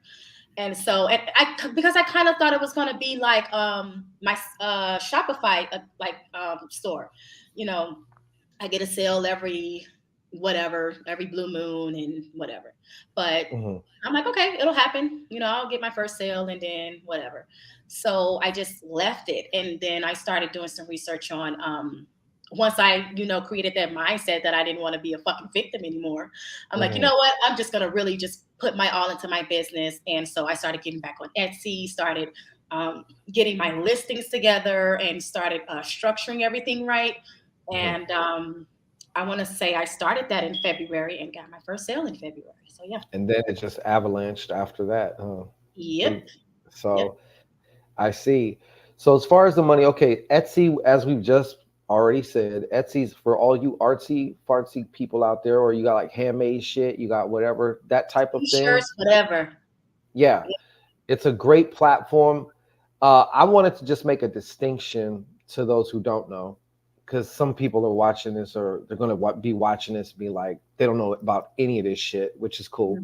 [SPEAKER 2] And so, and I because I kind of thought it was going to be like my Shopify store. You know, I get a sale every whatever, every blue moon and whatever. But
[SPEAKER 1] mhm,
[SPEAKER 2] I'm like, okay, it'll happen. I'll get my first sale and then whatever. So I just left it. And then I started doing some research on once I, created that mindset that I didn't want to be a fucking victim anymore. I'm like, you
[SPEAKER 1] mhm,
[SPEAKER 2] know what? I'm just gonna really just put my all into my business. And so I started getting back on Etsy, started getting my listings together and started structuring everything right.
[SPEAKER 1] mhm.
[SPEAKER 2] And I want to say I started that in February and got my first sale in February. So yeah.
[SPEAKER 1] And then it just avalanched after that. From
[SPEAKER 2] Yep. Yep.
[SPEAKER 1] so I see. So as far as the money, okay, Etsy, as we've just already said, Etsy's for all you artsy fartsy people out there, or you got like handmade shit, you got whatever, that type of thing.
[SPEAKER 2] T-shirts, whatever.
[SPEAKER 1] Yeah, it's a great platform. I wanted to just make a distinction to those who don't know, because some people are watching this, or they're going to be watching this, be like, they don't know about any of this shit, which is cool.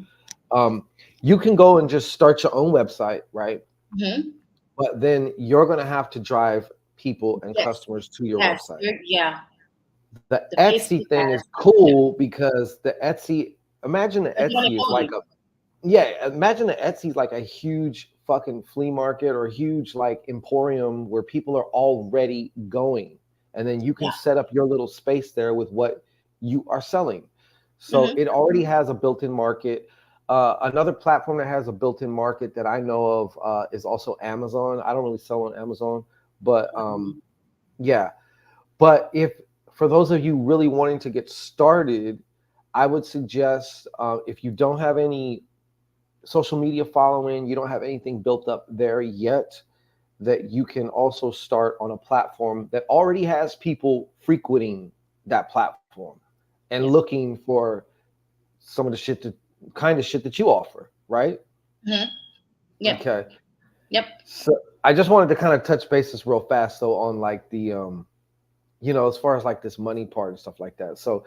[SPEAKER 1] Um, you can go and just start your own website, right?
[SPEAKER 2] Mm-hmm.
[SPEAKER 1] But then you're going to have to drive people and
[SPEAKER 2] Yes.
[SPEAKER 1] customers to your
[SPEAKER 2] Yes.
[SPEAKER 1] website.
[SPEAKER 2] Yeah.
[SPEAKER 1] The
[SPEAKER 2] The
[SPEAKER 1] Etsy
[SPEAKER 2] Facebook
[SPEAKER 1] thing is
[SPEAKER 2] has. Yep.
[SPEAKER 1] cool because the Etsy, imagine the
[SPEAKER 2] It's going to
[SPEAKER 1] Etsy is
[SPEAKER 2] know
[SPEAKER 1] like
[SPEAKER 2] you.
[SPEAKER 1] a, yeah, imagine the Etsy's like a huge fucking flea market, or a huge like emporium where people are already going. And then you can
[SPEAKER 2] Yeah.
[SPEAKER 1] set up your little space there with what you are selling. So
[SPEAKER 2] Mm-hmm.
[SPEAKER 1] it already has a built-in market. Another platform that has a built-in market that I know of is also Amazon. I don't really sell on Amazon, but yeah. But if for those of you really wanting to get started, I would suggest, if you don't have any social media following, you don't have anything built up there yet, that you can also start on a platform that already has people frequenting that platform and
[SPEAKER 2] Yep.
[SPEAKER 1] looking for some of the kind of shit that you offer, right?
[SPEAKER 2] Mm-hmm. Yep.
[SPEAKER 1] Okay.
[SPEAKER 2] Yep.
[SPEAKER 1] So I just wanted to kind of touch bases real fast though on like the as far as like this money part and stuff like that. So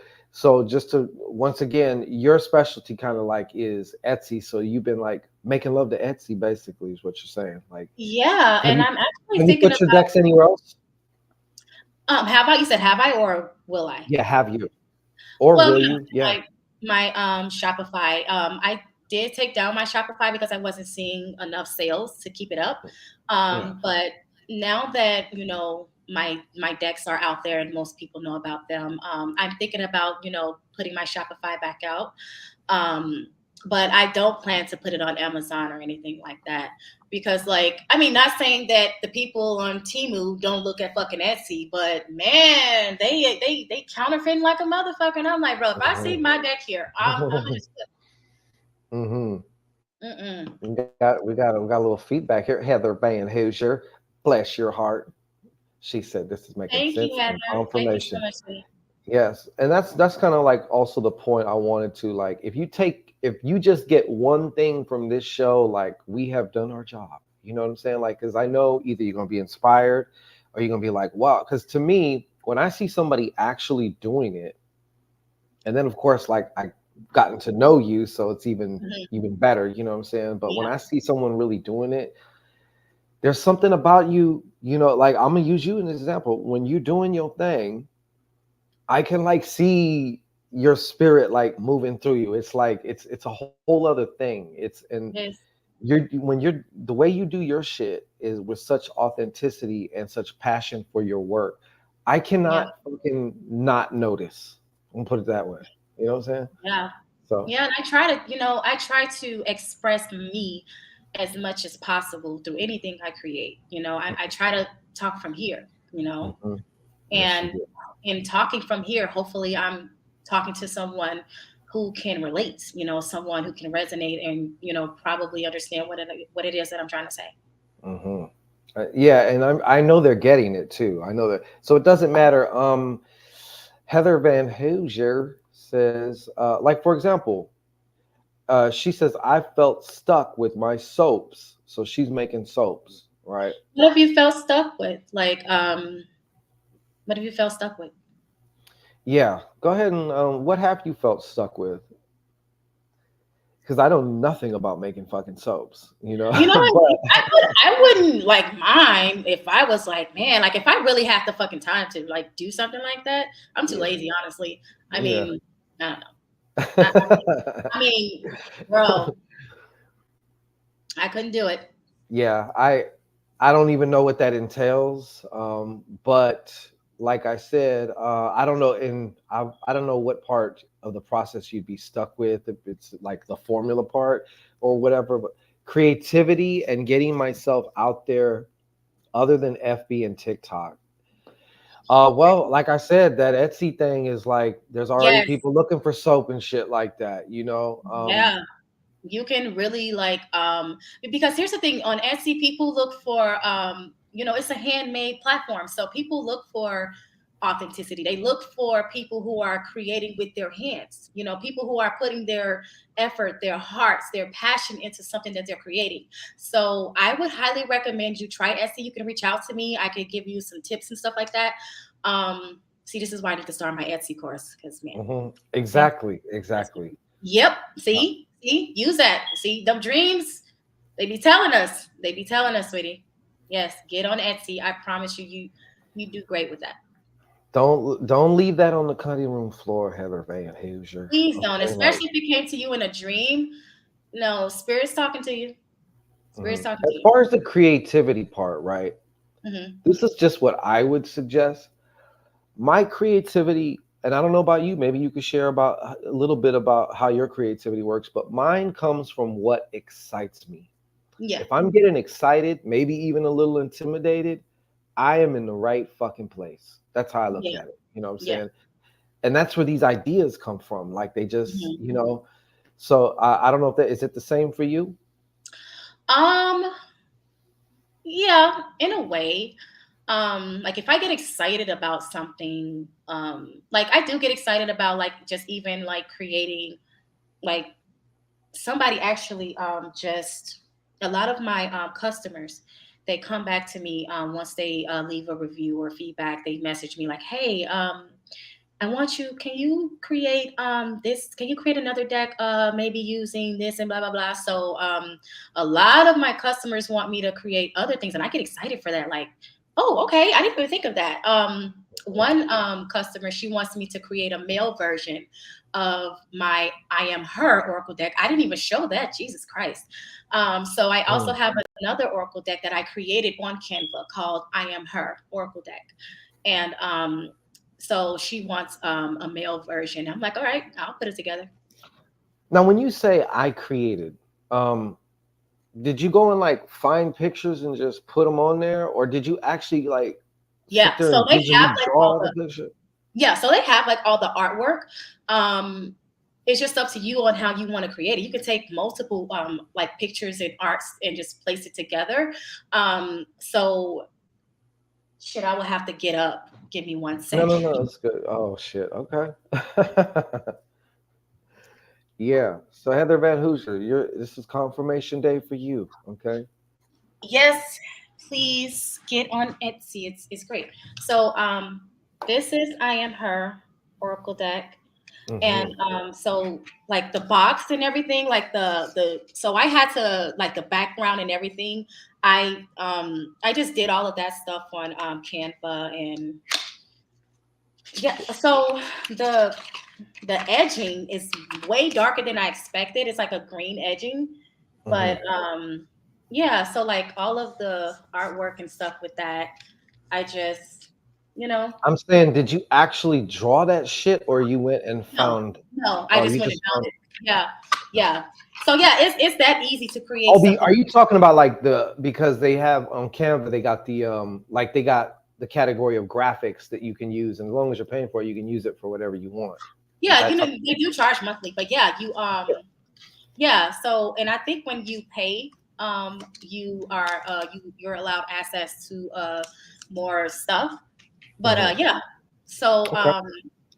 [SPEAKER 1] just to once again, your specialty kind of like is Etsy. So you've been like making love to Etsy, basically, is what you're saying. Like,
[SPEAKER 2] Yeah.
[SPEAKER 1] have
[SPEAKER 2] And
[SPEAKER 1] you
[SPEAKER 2] I'm actually
[SPEAKER 1] have you
[SPEAKER 2] thinking
[SPEAKER 1] put your
[SPEAKER 2] about
[SPEAKER 1] decks anywhere else?
[SPEAKER 2] have I? You said have I or will I?
[SPEAKER 1] Yeah, have you, or
[SPEAKER 2] Well,
[SPEAKER 1] will
[SPEAKER 2] yeah,
[SPEAKER 1] you? Yeah.
[SPEAKER 2] my Shopify. I did take down my Shopify because I wasn't seeing enough sales to keep it up.
[SPEAKER 1] Yeah.
[SPEAKER 2] But now that my decks are out there and most people know about them, I'm thinking about putting my Shopify back out. um, but I don't plan to put it on Amazon or anything like that, because, like, I mean, not saying that the people on Temu don't look at fucking Etsy, but man, they counterfeiting like a motherfucker, and I'm like, bro, if I see my deck here, I'm gonna just
[SPEAKER 1] Mm-hmm.
[SPEAKER 2] mm-mm.
[SPEAKER 1] We got a little feedback here. Heather Van Hoosier, bless your heart. She said this is making
[SPEAKER 2] Thank you,
[SPEAKER 1] sense
[SPEAKER 2] Heather.
[SPEAKER 1] and
[SPEAKER 2] Thank you so
[SPEAKER 1] confirmation.
[SPEAKER 2] much, sweetie.
[SPEAKER 1] Yes, and that's kind of like also the point I wanted to like. If you just get one thing from this show, like we have done our job. You know what I'm saying? Like, because I know either you're gonna be inspired or you're gonna be like, wow. Because to me, when I see somebody actually doing it, and then of course, like I gotten to know you, so it's
[SPEAKER 2] Mhm.
[SPEAKER 1] even better. You know what I'm saying? But when
[SPEAKER 2] Yeah.
[SPEAKER 1] I see someone really doing it, there's something about you. You know, like I'm gonna use you as an example. When you're doing your thing, I can like see your spirit like moving through you. It's like it's a whole other thing.
[SPEAKER 2] Yes.
[SPEAKER 1] You're the way you do your shit is with such authenticity and such passion for your work. I
[SPEAKER 2] Yeah.
[SPEAKER 1] cannot fucking not notice. I'm gonna put it that way. You know what I'm saying?
[SPEAKER 2] Yeah.
[SPEAKER 1] So,
[SPEAKER 2] Yeah, and I try to express me as much as possible through anything I create. I try to talk from here,
[SPEAKER 1] mhm. Yes, you
[SPEAKER 2] and
[SPEAKER 1] do.
[SPEAKER 2] in talking from here, hopefully I'm talking to someone who can relate, someone who can resonate and, probably understand what it is that I'm trying to say.
[SPEAKER 1] Hmm. Yeah, and I know they're getting it too. I know that. So it doesn't matter. Heather Van Hoosier says, like for example, she says I felt stuck with my soaps. So she's making soaps, right?
[SPEAKER 2] What have you felt stuck with? Like, what have you felt stuck with?
[SPEAKER 1] Yeah. Go ahead and what have you felt stuck with? Because I know nothing about making fucking soaps, you know.
[SPEAKER 2] You know what?
[SPEAKER 1] But
[SPEAKER 2] I wouldn't like mind if I was like, man, like if I really have the fucking time to like do something like that. I'm too
[SPEAKER 1] yeah,
[SPEAKER 2] lazy, honestly. I
[SPEAKER 1] yeah.
[SPEAKER 2] mean, I don't know. I mean, bro, I couldn't do it.
[SPEAKER 1] Yeah, I don't even know what that entails. But like I said, I don't know. I don't know what part of the process you'd be stuck with, if it's like the formula part or whatever. But creativity and getting myself out there, other than FB and TikTok. Well, like I said, that Etsy thing is like there's already
[SPEAKER 2] Yes,
[SPEAKER 1] people looking for soap and shit like that. You know.
[SPEAKER 2] yeah. You can really like because here's the thing, on Etsy people look for it's a handmade platform, so people look for authenticity. They look for people who are creating with their hands, people who are putting their effort, their hearts, their passion into something that they're creating. So I would highly recommend you try Etsy. You can reach out to me, I could give you some tips and stuff like that. See, this is why I need to start my Etsy course, because man, yeah.
[SPEAKER 1] Exactly, exactly.
[SPEAKER 2] Yep.
[SPEAKER 1] Uh,
[SPEAKER 2] See, use that. See, them dreams, they be telling us. They be telling us, sweetie. Yes, get on Etsy. I promise you, you do great with that.
[SPEAKER 1] don't leave that on the cutting room floor, Heather Van Hoosier.
[SPEAKER 2] Please don't,
[SPEAKER 1] Okay, like
[SPEAKER 2] especially if it came to you in a dream. No, spirit's talking to you. Spirit's
[SPEAKER 1] mhm.
[SPEAKER 2] talking to
[SPEAKER 1] As
[SPEAKER 2] you.
[SPEAKER 1] far as the creativity part, right?
[SPEAKER 2] Hmm.
[SPEAKER 1] This is just what I would suggest. My creativity, and I don't know about you, maybe you could share about a little bit about how your creativity works, but mine comes from what excites me.
[SPEAKER 2] Yeah,
[SPEAKER 1] If I'm getting excited, maybe even a little intimidated, I am in the right fucking place. That's how I look
[SPEAKER 2] yeah,
[SPEAKER 1] at it. You know what I'm
[SPEAKER 2] yeah.
[SPEAKER 1] saying? And that's where these ideas come from. Like they just,
[SPEAKER 2] Mhm.
[SPEAKER 1] you know. So I don't know if that is it the same for you.
[SPEAKER 2] Um, yeah, in a way. Like if I get excited about something, like I do get excited about like just even like creating like somebody actually just a lot of my customers, they come back to me once they leave a review or feedback. They message me like, hey, I want you, can you create this, can you create another deck maybe using this and blah blah blah. So a lot of my customers want me to create other things, and I get excited for that, like, oh okay, I didn't even think of that. one customer, she wants me to create a male version of my I Am Her Oracle deck. I didn't even show that, Jesus Christ. So I also
[SPEAKER 1] Mm.
[SPEAKER 2] have another Oracle deck that I created on Canva called I Am Her Oracle deck. And so she wants a male version. I'm like, all right, I'll put it together.
[SPEAKER 1] Now, when you say I created, um, did you go and like find pictures and just put them on there, or did you actually like sit
[SPEAKER 2] Yeah.
[SPEAKER 1] there
[SPEAKER 2] So
[SPEAKER 1] and
[SPEAKER 2] they have
[SPEAKER 1] digitally
[SPEAKER 2] like all
[SPEAKER 1] draw the
[SPEAKER 2] the
[SPEAKER 1] picture?
[SPEAKER 2] yeah, so they have like all the artwork. Um, it's just up to you on how you want to create it. You can take multiple like pictures and arts and just place it together. So shit, I will have to get up. Give me one
[SPEAKER 1] No, no,
[SPEAKER 2] second.
[SPEAKER 1] no, that's good. Oh shit. Okay. Yeah. So Heather Van Hoosier, this is confirmation day for you. Okay.
[SPEAKER 2] Yes, please get on Etsy. It's great. So this is I Am Her Oracle deck. And
[SPEAKER 1] Hmm.
[SPEAKER 2] so like the box and everything, like the so I had to like the background and everything. I just did all of that stuff on Canva. And yeah, so the the edging is way darker than I expected. It's like a green edging.
[SPEAKER 1] Hmm.
[SPEAKER 2] But yeah, so like all of the artwork and stuff with that, I just, you know,
[SPEAKER 1] I'm saying, did you actually draw that shit, or you went and
[SPEAKER 2] no,
[SPEAKER 1] found?
[SPEAKER 2] no, I
[SPEAKER 1] Oh,
[SPEAKER 2] just
[SPEAKER 1] you
[SPEAKER 2] went and
[SPEAKER 1] just
[SPEAKER 2] found
[SPEAKER 1] found.
[SPEAKER 2] it. Yeah, yeah. So yeah, it's that easy to create
[SPEAKER 1] Oh, are
[SPEAKER 2] something.
[SPEAKER 1] you talking about like because they have on Canva, they got the like they got the category of graphics that you can use, and as long as you're paying for it, you can use it for whatever you want. Is
[SPEAKER 2] Yeah,
[SPEAKER 1] that type?
[SPEAKER 2] they do charge monthly, but yeah,
[SPEAKER 1] Yeah.
[SPEAKER 2] yeah. So and I think when you pay, you are you're allowed access to more stuff. But
[SPEAKER 1] Hmm.
[SPEAKER 2] yeah. So
[SPEAKER 1] Okay.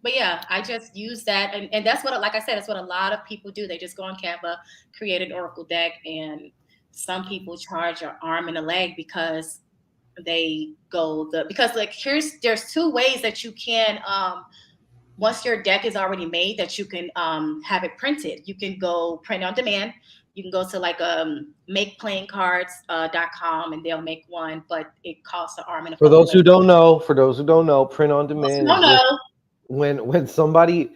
[SPEAKER 2] but yeah, I just use that, and that's what, like I said, that's what a lot of people do. They just go on Canva, create an Oracle deck, and some people charge an arm and a leg because they go because like there's two ways that you can once your deck is already made, that you can have it printed. You can go print on demand. You can go to like makeplayingcards.com and they'll make one, but it costs an arm and a
[SPEAKER 1] For
[SPEAKER 2] fucking
[SPEAKER 1] those
[SPEAKER 2] leg.
[SPEAKER 1] who don't know, print on demand
[SPEAKER 2] No,
[SPEAKER 1] is just
[SPEAKER 2] no.
[SPEAKER 1] when somebody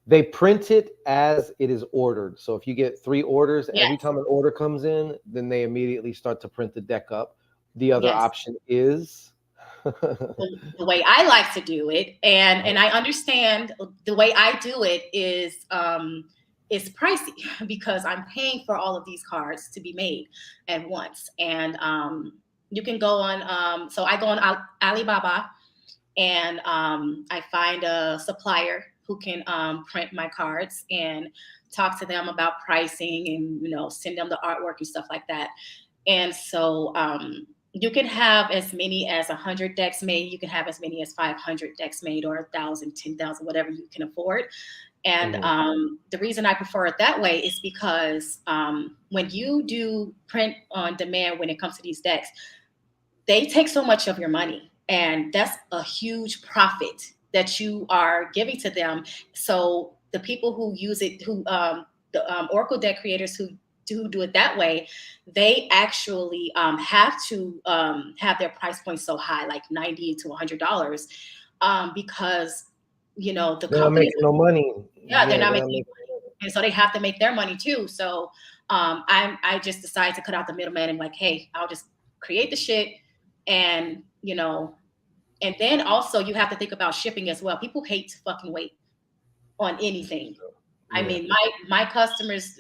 [SPEAKER 1] they print it as it is ordered. So if you get 3 orders, every
[SPEAKER 2] Yes,
[SPEAKER 1] time an order comes in, then they immediately start to print the deck up. The other
[SPEAKER 2] yes.
[SPEAKER 1] option is
[SPEAKER 2] The way I like to do it, and I understand the way I do it is pricey because I'm paying for all of these cards to be made at once. And you can go on so I go on Alibaba, and I find a supplier who can print my cards and talk to them about pricing, and send them the artwork and stuff like that. And so you can have as many as 100 decks made. You can have as many as 500 decks made, or 1,000, 10,000, whatever you can afford. And
[SPEAKER 1] Mhm.
[SPEAKER 2] the reason I prefer it that way is because when you do print on demand, when it comes to these decks, they take so much of your money, and that's a huge profit that you are giving to them. So the people who use it, who the Oracle deck creators who do it that way, they actually have to have their price point so high, like $90 to $100, because the
[SPEAKER 1] They're not
[SPEAKER 2] companies,
[SPEAKER 1] making no money.
[SPEAKER 2] yeah, they're
[SPEAKER 1] Yeah,
[SPEAKER 2] not
[SPEAKER 1] they're not
[SPEAKER 2] making,
[SPEAKER 1] making.
[SPEAKER 2] and so they have to make their money too. So I just decided to cut out the middleman and like, hey, I'll just create the shit, and and then also you have to think about shipping as well. People hate to fucking wait on anything. I
[SPEAKER 1] Yeah,
[SPEAKER 2] mean, my customers,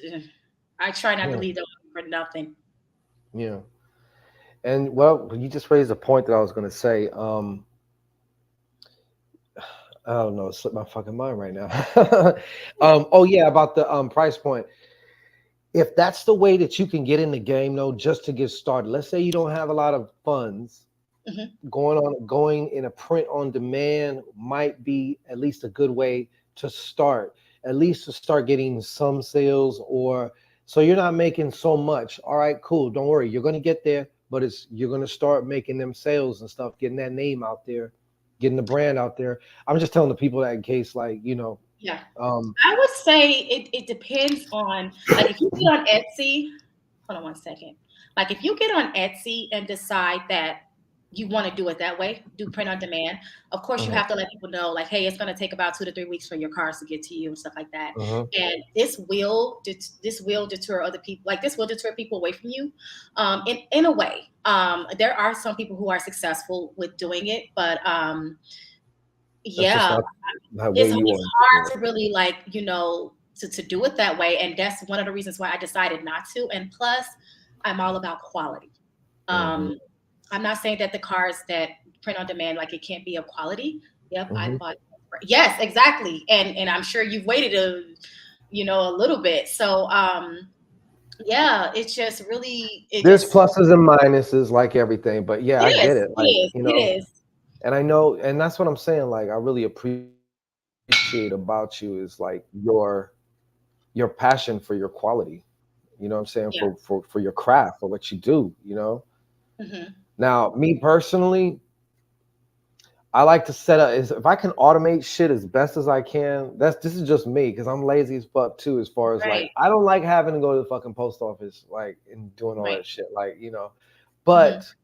[SPEAKER 2] I try not to
[SPEAKER 1] yeah,
[SPEAKER 2] leave them for nothing.
[SPEAKER 1] yeah. And well, you just raised a point that I was going to say. I don't know, it slipped my fucking mind right now. Oh yeah, about the price point. If that's the way that you can get in the game, though, just to get started. Let's say you don't have a lot of funds.
[SPEAKER 2] Hmm.
[SPEAKER 1] Going in a print on demand might be at least a good way to start, at least to start getting some sales, or so you're not making so much. All right, cool, don't worry, you're going to get there, but it's you're going to start making them sales and stuff, getting that name out there, getting the brand out there. I'm just telling the people that in case, like,
[SPEAKER 2] Yeah,
[SPEAKER 1] um
[SPEAKER 2] I would say it depends on, like, if you get on Etsy. Hold on one second. Like if you get on Etsy and decide that you want to do it that way, do print on demand. Of course, you
[SPEAKER 1] Mhm,
[SPEAKER 2] have to let people know, like, hey, it's going to take about 2 to 3 weeks for your cars to get to you and stuff like that.
[SPEAKER 1] mhm.
[SPEAKER 2] And this will deter other people. Like this will deter people away from you, in a way. There are some people who are successful with doing it, but
[SPEAKER 1] That's just
[SPEAKER 2] yeah,
[SPEAKER 1] not the way
[SPEAKER 2] it's
[SPEAKER 1] you want to
[SPEAKER 2] hard
[SPEAKER 1] do it.
[SPEAKER 2] to really like to do it that way, and that's one of the reasons why I decided not to. And plus, I'm all about quality.
[SPEAKER 1] Mhm,
[SPEAKER 2] Um, I'm not saying that the cars that print on demand, like it can't be of quality. Yep, I
[SPEAKER 1] mhm.
[SPEAKER 2] bought. Yes, exactly, and I'm sure you've waited a little bit. So yeah, it's just really it
[SPEAKER 1] There's
[SPEAKER 2] just
[SPEAKER 1] pluses and minuses like everything, but yeah,
[SPEAKER 2] it
[SPEAKER 1] I
[SPEAKER 2] is
[SPEAKER 1] get it.
[SPEAKER 2] it
[SPEAKER 1] Like,
[SPEAKER 2] is it is.
[SPEAKER 1] and I know, and that's what I'm saying. Like, I really appreciate about you is like your passion for your quality. You know what I'm saying?
[SPEAKER 2] Yeah.
[SPEAKER 1] For your craft, for what you do, you know?
[SPEAKER 2] Hmm.
[SPEAKER 1] Now, me personally, I like to set up is if I can automate shit as best as I can. This is just me because I'm lazy as fuck too. As far as like,
[SPEAKER 2] Right.
[SPEAKER 1] I don't like having to go to the fucking post office like and doing all
[SPEAKER 2] Right.
[SPEAKER 1] that shit. Like,
[SPEAKER 2] Hmm.
[SPEAKER 1] but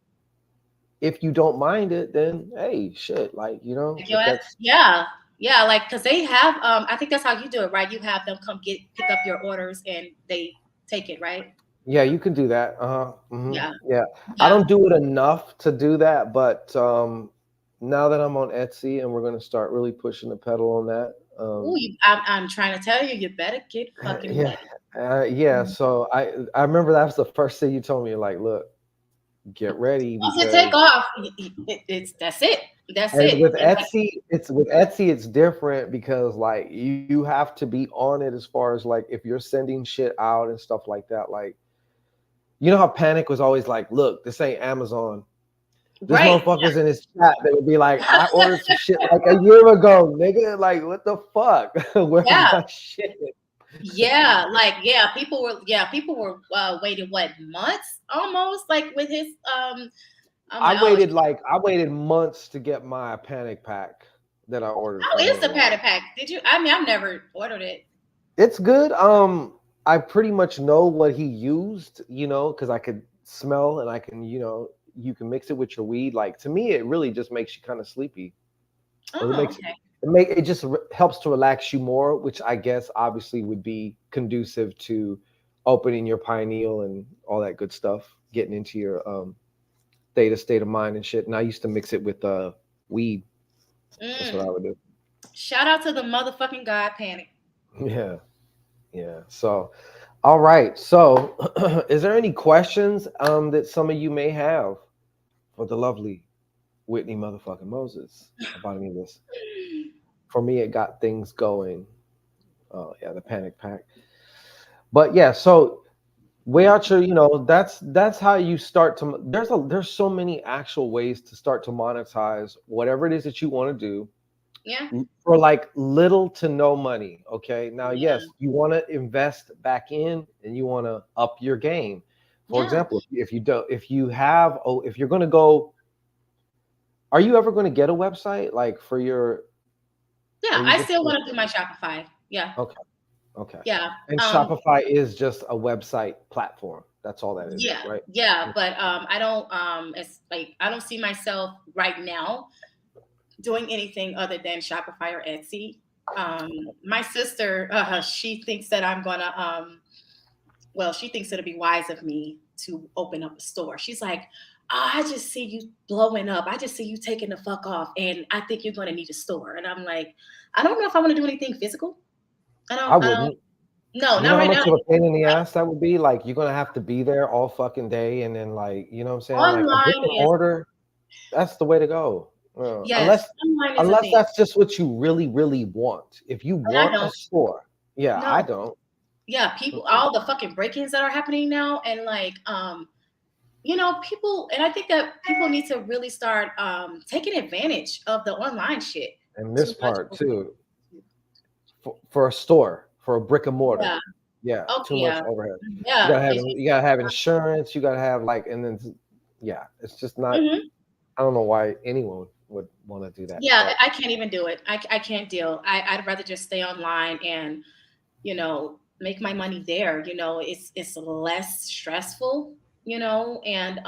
[SPEAKER 1] if you don't mind it, then hey, shit, like
[SPEAKER 2] Like your
[SPEAKER 1] if
[SPEAKER 2] ass,
[SPEAKER 1] that's
[SPEAKER 2] yeah, yeah. Like because they have, I think that's how you do it, right? You have them come pick up your orders and they take it, right?
[SPEAKER 1] yeah, you can do that. Uh-huh.
[SPEAKER 2] Yeah,
[SPEAKER 1] Yeah, I
[SPEAKER 2] yeah.
[SPEAKER 1] don't do it enough to do that, but now that I'm on Etsy and we're gonna start really pushing the pedal on that.
[SPEAKER 2] Ooh, I'm trying to tell you, you better get fucking
[SPEAKER 1] Yeah,
[SPEAKER 2] ready.
[SPEAKER 1] yeah.
[SPEAKER 2] Mhm.
[SPEAKER 1] So I remember that was the first thing you told me. Like, look, get ready
[SPEAKER 2] Once it take
[SPEAKER 1] because
[SPEAKER 2] off, it's that's it. That's
[SPEAKER 1] and
[SPEAKER 2] it.
[SPEAKER 1] with
[SPEAKER 2] And like,
[SPEAKER 1] Etsy it's different because like you have to be on it as far as like if you're sending shit out and stuff like that. Like you know how Panic was always like, look, this ain't Amazon. There's
[SPEAKER 2] right?
[SPEAKER 1] motherfuckers in his chat that would be like, I ordered some shit like a year ago, nigga. Like, what the fuck? Where's
[SPEAKER 2] Yeah,
[SPEAKER 1] my shit?
[SPEAKER 2] yeah. Like, people were waiting what months almost like with his I'm like, oh,
[SPEAKER 1] I waited months to get my panic pack that I ordered
[SPEAKER 2] how
[SPEAKER 1] from
[SPEAKER 2] is
[SPEAKER 1] him.
[SPEAKER 2] the
[SPEAKER 1] Like,
[SPEAKER 2] patty pack? Did you? I mean, I've never ordered it.
[SPEAKER 1] it's good. I pretty much know what he used, because I could smell and I can, you can mix it with your weed. Like to me, it really just makes you kind of sleepy, or
[SPEAKER 2] Oh, okay.
[SPEAKER 1] it just helps to relax you more, which I guess obviously would be conducive to opening your pineal and all that good stuff, getting into your state of mind and shit. And I used to mix it with weed. That's what I
[SPEAKER 2] Mm.
[SPEAKER 1] would do.
[SPEAKER 2] Shout out to the motherfucking God Panic.
[SPEAKER 1] Yeah, yeah. So, all right. So, is there any questions that some of you may have for the lovely Whitney motherfucking Moses about any of this? For me, it got things going. Oh yeah, the panic pack. But yeah, so way out your, that's how you start to. There's so many actual ways to start to monetize whatever it is that you want to do
[SPEAKER 2] Yeah,
[SPEAKER 1] for like little to no money. Okay. Now,
[SPEAKER 2] yeah,
[SPEAKER 1] yes, you want to invest back in and you want to up your game. For
[SPEAKER 2] yeah,
[SPEAKER 1] example, if you don't, if you have, oh, if you're going to go, are you ever going to get a website like for your, or
[SPEAKER 2] yeah.
[SPEAKER 1] you
[SPEAKER 2] I
[SPEAKER 1] just,
[SPEAKER 2] still want to do my Shopify. Yeah,
[SPEAKER 1] okay, okay.
[SPEAKER 2] yeah.
[SPEAKER 1] And Shopify is just a website platform. That's all that is,
[SPEAKER 2] Yeah,
[SPEAKER 1] right?
[SPEAKER 2] yeah. But I don't it's like I don't see myself right now doing anything other than Shopify or Etsy. Um, my sister, she thinks that I'm gonna well, she thinks it'll be wise of me to open up a store. She's like, oh, I just see you blowing up. I just see you taking the fuck off. And I think you're going to need a store. And I'm like, I don't know if I want to do anything physical.
[SPEAKER 1] I
[SPEAKER 2] I don't,
[SPEAKER 1] wouldn't.
[SPEAKER 2] no,
[SPEAKER 1] You
[SPEAKER 2] not
[SPEAKER 1] know how
[SPEAKER 2] right now.
[SPEAKER 1] much of a pain in the ass that would be? Like, you're going to have to be there all fucking day. And then, like, you know what I'm saying? Like, a brick
[SPEAKER 2] Online
[SPEAKER 1] and
[SPEAKER 2] is,
[SPEAKER 1] mortar, that's the way to go.
[SPEAKER 2] yes, online is a
[SPEAKER 1] Unless
[SPEAKER 2] thing.
[SPEAKER 1] that's just what you really, really want. If you
[SPEAKER 2] And I
[SPEAKER 1] want a
[SPEAKER 2] don't,
[SPEAKER 1] store, yeah, I
[SPEAKER 2] no.
[SPEAKER 1] don't.
[SPEAKER 2] Yeah, people,
[SPEAKER 1] Mm-mm.
[SPEAKER 2] all the fucking break ins that are happening now. And like, people, and I think that people need to really start taking advantage of the online shit.
[SPEAKER 1] And
[SPEAKER 2] Too
[SPEAKER 1] this
[SPEAKER 2] much.
[SPEAKER 1] part too, for a store, for a brick and mortar,
[SPEAKER 2] Yeah.
[SPEAKER 1] yeah,
[SPEAKER 2] Okay.
[SPEAKER 1] too much
[SPEAKER 2] Yeah.
[SPEAKER 1] overhead.
[SPEAKER 2] Yeah.
[SPEAKER 1] You gotta have insurance. You gotta have like, and then yeah, it's just not.
[SPEAKER 2] Mhm.
[SPEAKER 1] I don't know why anyone would want to do that,
[SPEAKER 2] Yeah,
[SPEAKER 1] but
[SPEAKER 2] I can't even do it. I can't deal. I'd rather just stay online and, make my money there. It's less stressful, and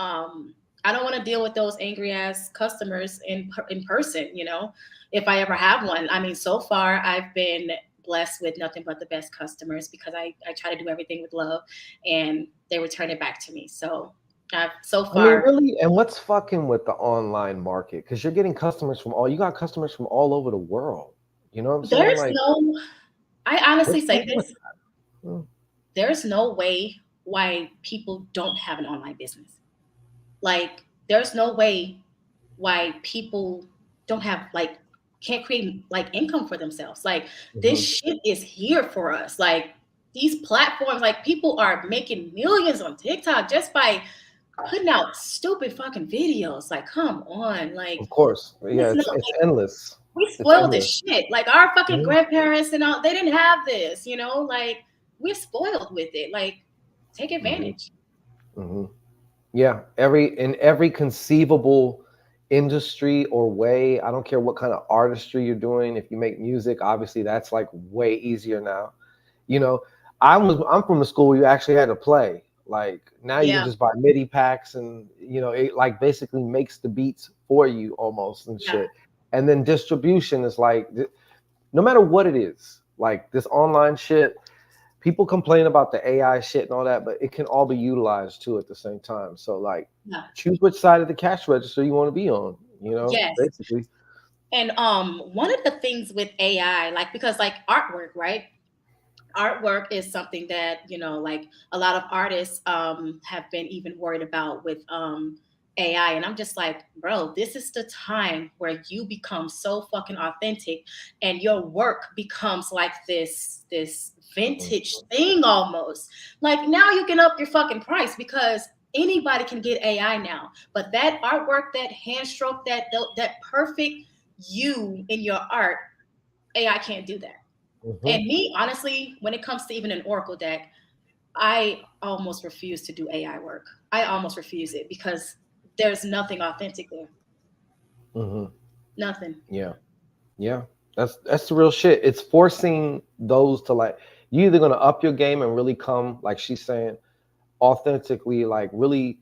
[SPEAKER 2] I don't want to deal with those angry ass customers in person, you know, if I ever have one. I mean, so far I've been blessed with nothing but the best customers because I try to do everything with love and they return it back to me. So I've so
[SPEAKER 1] I mean,
[SPEAKER 2] far
[SPEAKER 1] really, and what's fucking with the online market? Because you're getting customers from all, you got customers from all over the world. You know what I'm saying?
[SPEAKER 2] there's
[SPEAKER 1] Like,
[SPEAKER 2] no, I honestly
[SPEAKER 1] what's
[SPEAKER 2] say
[SPEAKER 1] fucking with
[SPEAKER 2] this,
[SPEAKER 1] that? Mm,
[SPEAKER 2] there's no way why people don't have an online business. Like, there's no way why people don't have like can't create like income for themselves. Like this
[SPEAKER 1] mhm.
[SPEAKER 2] shit is here for us. Like these platforms, like people are making millions on TikTok just by putting out stupid fucking videos. Like, come on, like
[SPEAKER 1] Of course. Yeah,
[SPEAKER 2] it's not
[SPEAKER 1] it's
[SPEAKER 2] like
[SPEAKER 1] endless.
[SPEAKER 2] we
[SPEAKER 1] It's
[SPEAKER 2] spoiled this
[SPEAKER 1] endless.
[SPEAKER 2] shit. Like our fucking
[SPEAKER 1] Mhm,
[SPEAKER 2] grandparents and all, they didn't have this, you know. Like we're spoiled with it. Like take
[SPEAKER 1] mhm,
[SPEAKER 2] advantage.
[SPEAKER 1] mhm. Yeah, in every conceivable industry or way, I don't care what kind of artistry you're doing. If you make music, obviously that's like way easier now. You know, I'm from the school where you actually had to play. Like now you can
[SPEAKER 2] Yeah,
[SPEAKER 1] just buy MIDI packs and it like basically makes the beats for you almost and
[SPEAKER 2] yeah,
[SPEAKER 1] shit. And then distribution is like no matter what it is, like this online shit, people complain about the AI shit and all that, but it can all be utilized too at the same time. So like
[SPEAKER 2] yeah.
[SPEAKER 1] choose which side of the cash register you want to be on,
[SPEAKER 2] Yes.
[SPEAKER 1] basically.
[SPEAKER 2] And one of the things with AI, like because like artwork, right? Artwork is something that, you know, like a lot of artists have been even worried about with AI. And I'm just like, bro, this is the time where you become so fucking authentic and your work becomes like this vintage
[SPEAKER 1] Mhm.
[SPEAKER 2] thing almost. Like now you can up your fucking price because anybody can get AI now. But that artwork, that hand stroke, that perfect you in your art, AI can't do that.
[SPEAKER 1] Mhm.
[SPEAKER 2] And me, honestly, when it comes to even an Oracle deck, I almost refuse to do AI work. I almost refuse it because there's nothing authentic there.
[SPEAKER 1] Mhm.
[SPEAKER 2] Nothing.
[SPEAKER 1] Yeah. Yeah, that's the real shit. It's forcing those to like you either gonna up your game and really come, like she's saying, authentically, like really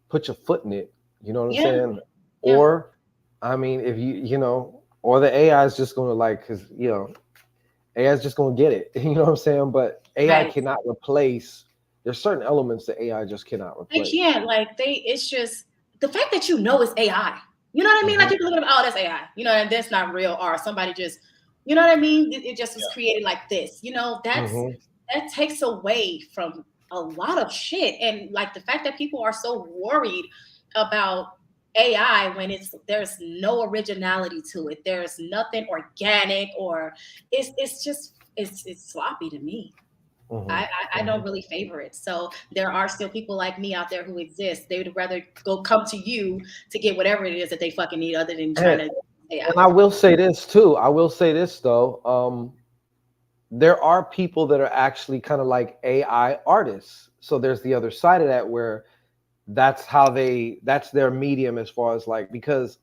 [SPEAKER 1] put your foot in it. You know what I'm
[SPEAKER 2] Yeah,
[SPEAKER 1] saying?
[SPEAKER 2] yeah,
[SPEAKER 1] Or, I mean, if or the AI is just gonna like, cause AI is just gonna get it. You know what I'm saying? But AI
[SPEAKER 2] right.
[SPEAKER 1] cannot replace. There's certain elements that AI just cannot
[SPEAKER 2] They
[SPEAKER 1] replace.
[SPEAKER 2] can't. Like it's just the fact that you know it's AI. You know what I mean? Like
[SPEAKER 1] Hmm.
[SPEAKER 2] people look at oh, that's AI. You know, and that's not real, or somebody just, you know what I mean? It just was created like this. You know,
[SPEAKER 1] Hmm.
[SPEAKER 2] that takes away from a lot of shit. And like the fact that people are so worried about AI when there's no originality to it. There's nothing organic or it's just it's sloppy to me.
[SPEAKER 1] Hmm.
[SPEAKER 2] I
[SPEAKER 1] Hmm.
[SPEAKER 2] don't really favor it. So there are still people like me out there who exist. They would rather go come to you to get whatever it is that they fucking need other than trying
[SPEAKER 1] And,
[SPEAKER 2] to AI.
[SPEAKER 1] and I will say this too. I will say this though. There are people that are actually kind of like AI artists. So there's the other side of that where that's their medium as far as like because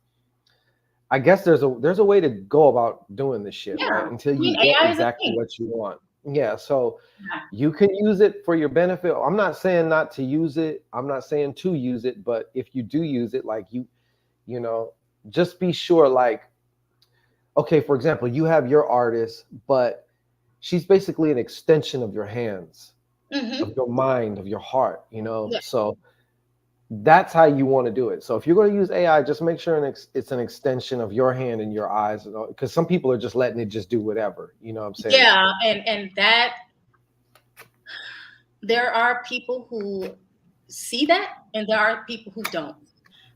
[SPEAKER 1] I guess there's a way to go about doing this shit,
[SPEAKER 2] Yeah.
[SPEAKER 1] right? Until
[SPEAKER 2] I
[SPEAKER 1] you
[SPEAKER 2] mean
[SPEAKER 1] get
[SPEAKER 2] AI is a
[SPEAKER 1] exactly
[SPEAKER 2] thing.
[SPEAKER 1] what you want. Yeah, so
[SPEAKER 2] Yeah.
[SPEAKER 1] you can use it for your benefit. I'm not saying not to use it. I'm not saying to use it, but if you do use it, like you know, just be sure like okay, for example, you have your artist, but she's basically an extension of your hands, of
[SPEAKER 2] Mm-hmm.
[SPEAKER 1] your mind, of your heart,
[SPEAKER 2] Yeah.
[SPEAKER 1] So that's how you want to do it. So if you're going to use AI, just make sure it's an extension of your hand and your eyes, because some people are just letting it just do whatever. You know what I'm saying?
[SPEAKER 2] Yeah. And that there are people who see that and there are people who don't.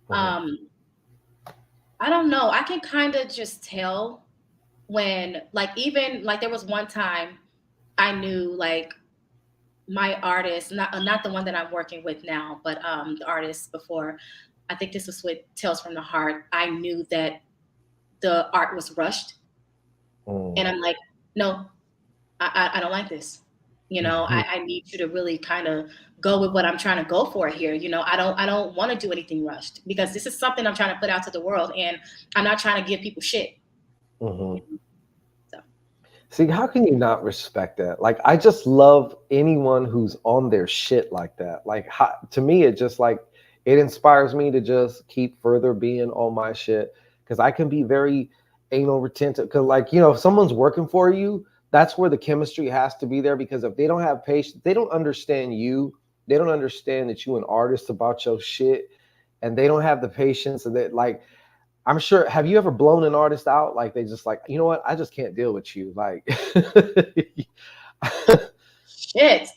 [SPEAKER 1] Mhm.
[SPEAKER 2] Um, I don't know. I can kind of just tell when like even like there was one time I knew like my artist, not the one that I'm working with now, but the artist before. I think this was with Tales from the Heart. I knew that the art was rushed, and
[SPEAKER 1] Mm.
[SPEAKER 2] I'm like, no, I don't like this. You know,
[SPEAKER 1] Mhm.
[SPEAKER 2] I need you to really kind of go with what I'm trying to go for here. You know, I don't want to do anything rushed because this is something I'm trying to put out to the world, and I'm not trying to give people shit.
[SPEAKER 1] Mhm.
[SPEAKER 2] So
[SPEAKER 1] See, how can you not respect that? Like, I just love anyone who's on their shit like that. Like, to me, it just like It inspires me to just keep further being on my shit because I can be very anal retentive. Because, like, if someone's working for you, that's where the chemistry has to be there. Because if they don't have patience, they don't understand you. They don't understand that you an artist about your shit, and they don't have the patience. And that, like, I'm sure. Have you ever blown an artist out? Like, they just like, you know what? I just can't deal with you. Like,
[SPEAKER 2] Shit.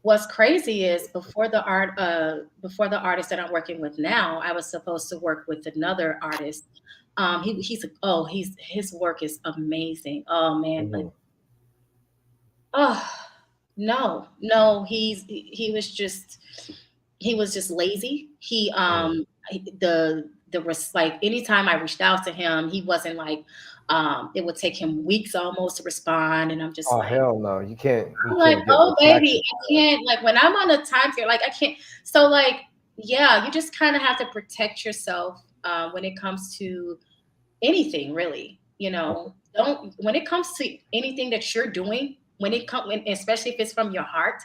[SPEAKER 2] What's crazy is before the artist that I'm working with now, I was supposed to work with another artist. He's his work is amazing. Oh man, but
[SPEAKER 1] Mhm.
[SPEAKER 2] oh no, no, he was just lazy.
[SPEAKER 1] Mhm.
[SPEAKER 2] Like anytime I reached out to him, he wasn't like it would take him weeks almost to respond, and
[SPEAKER 1] Oh hell no! You
[SPEAKER 2] I'm like,
[SPEAKER 1] can't get
[SPEAKER 2] oh
[SPEAKER 1] the
[SPEAKER 2] baby,
[SPEAKER 1] traction.
[SPEAKER 2] I can't, like when I'm on a time scale, like I can't. So like, yeah, you just kind of have to protect yourself when it comes to anything, really. Don't when it comes to anything that you're doing, especially if it's from your heart,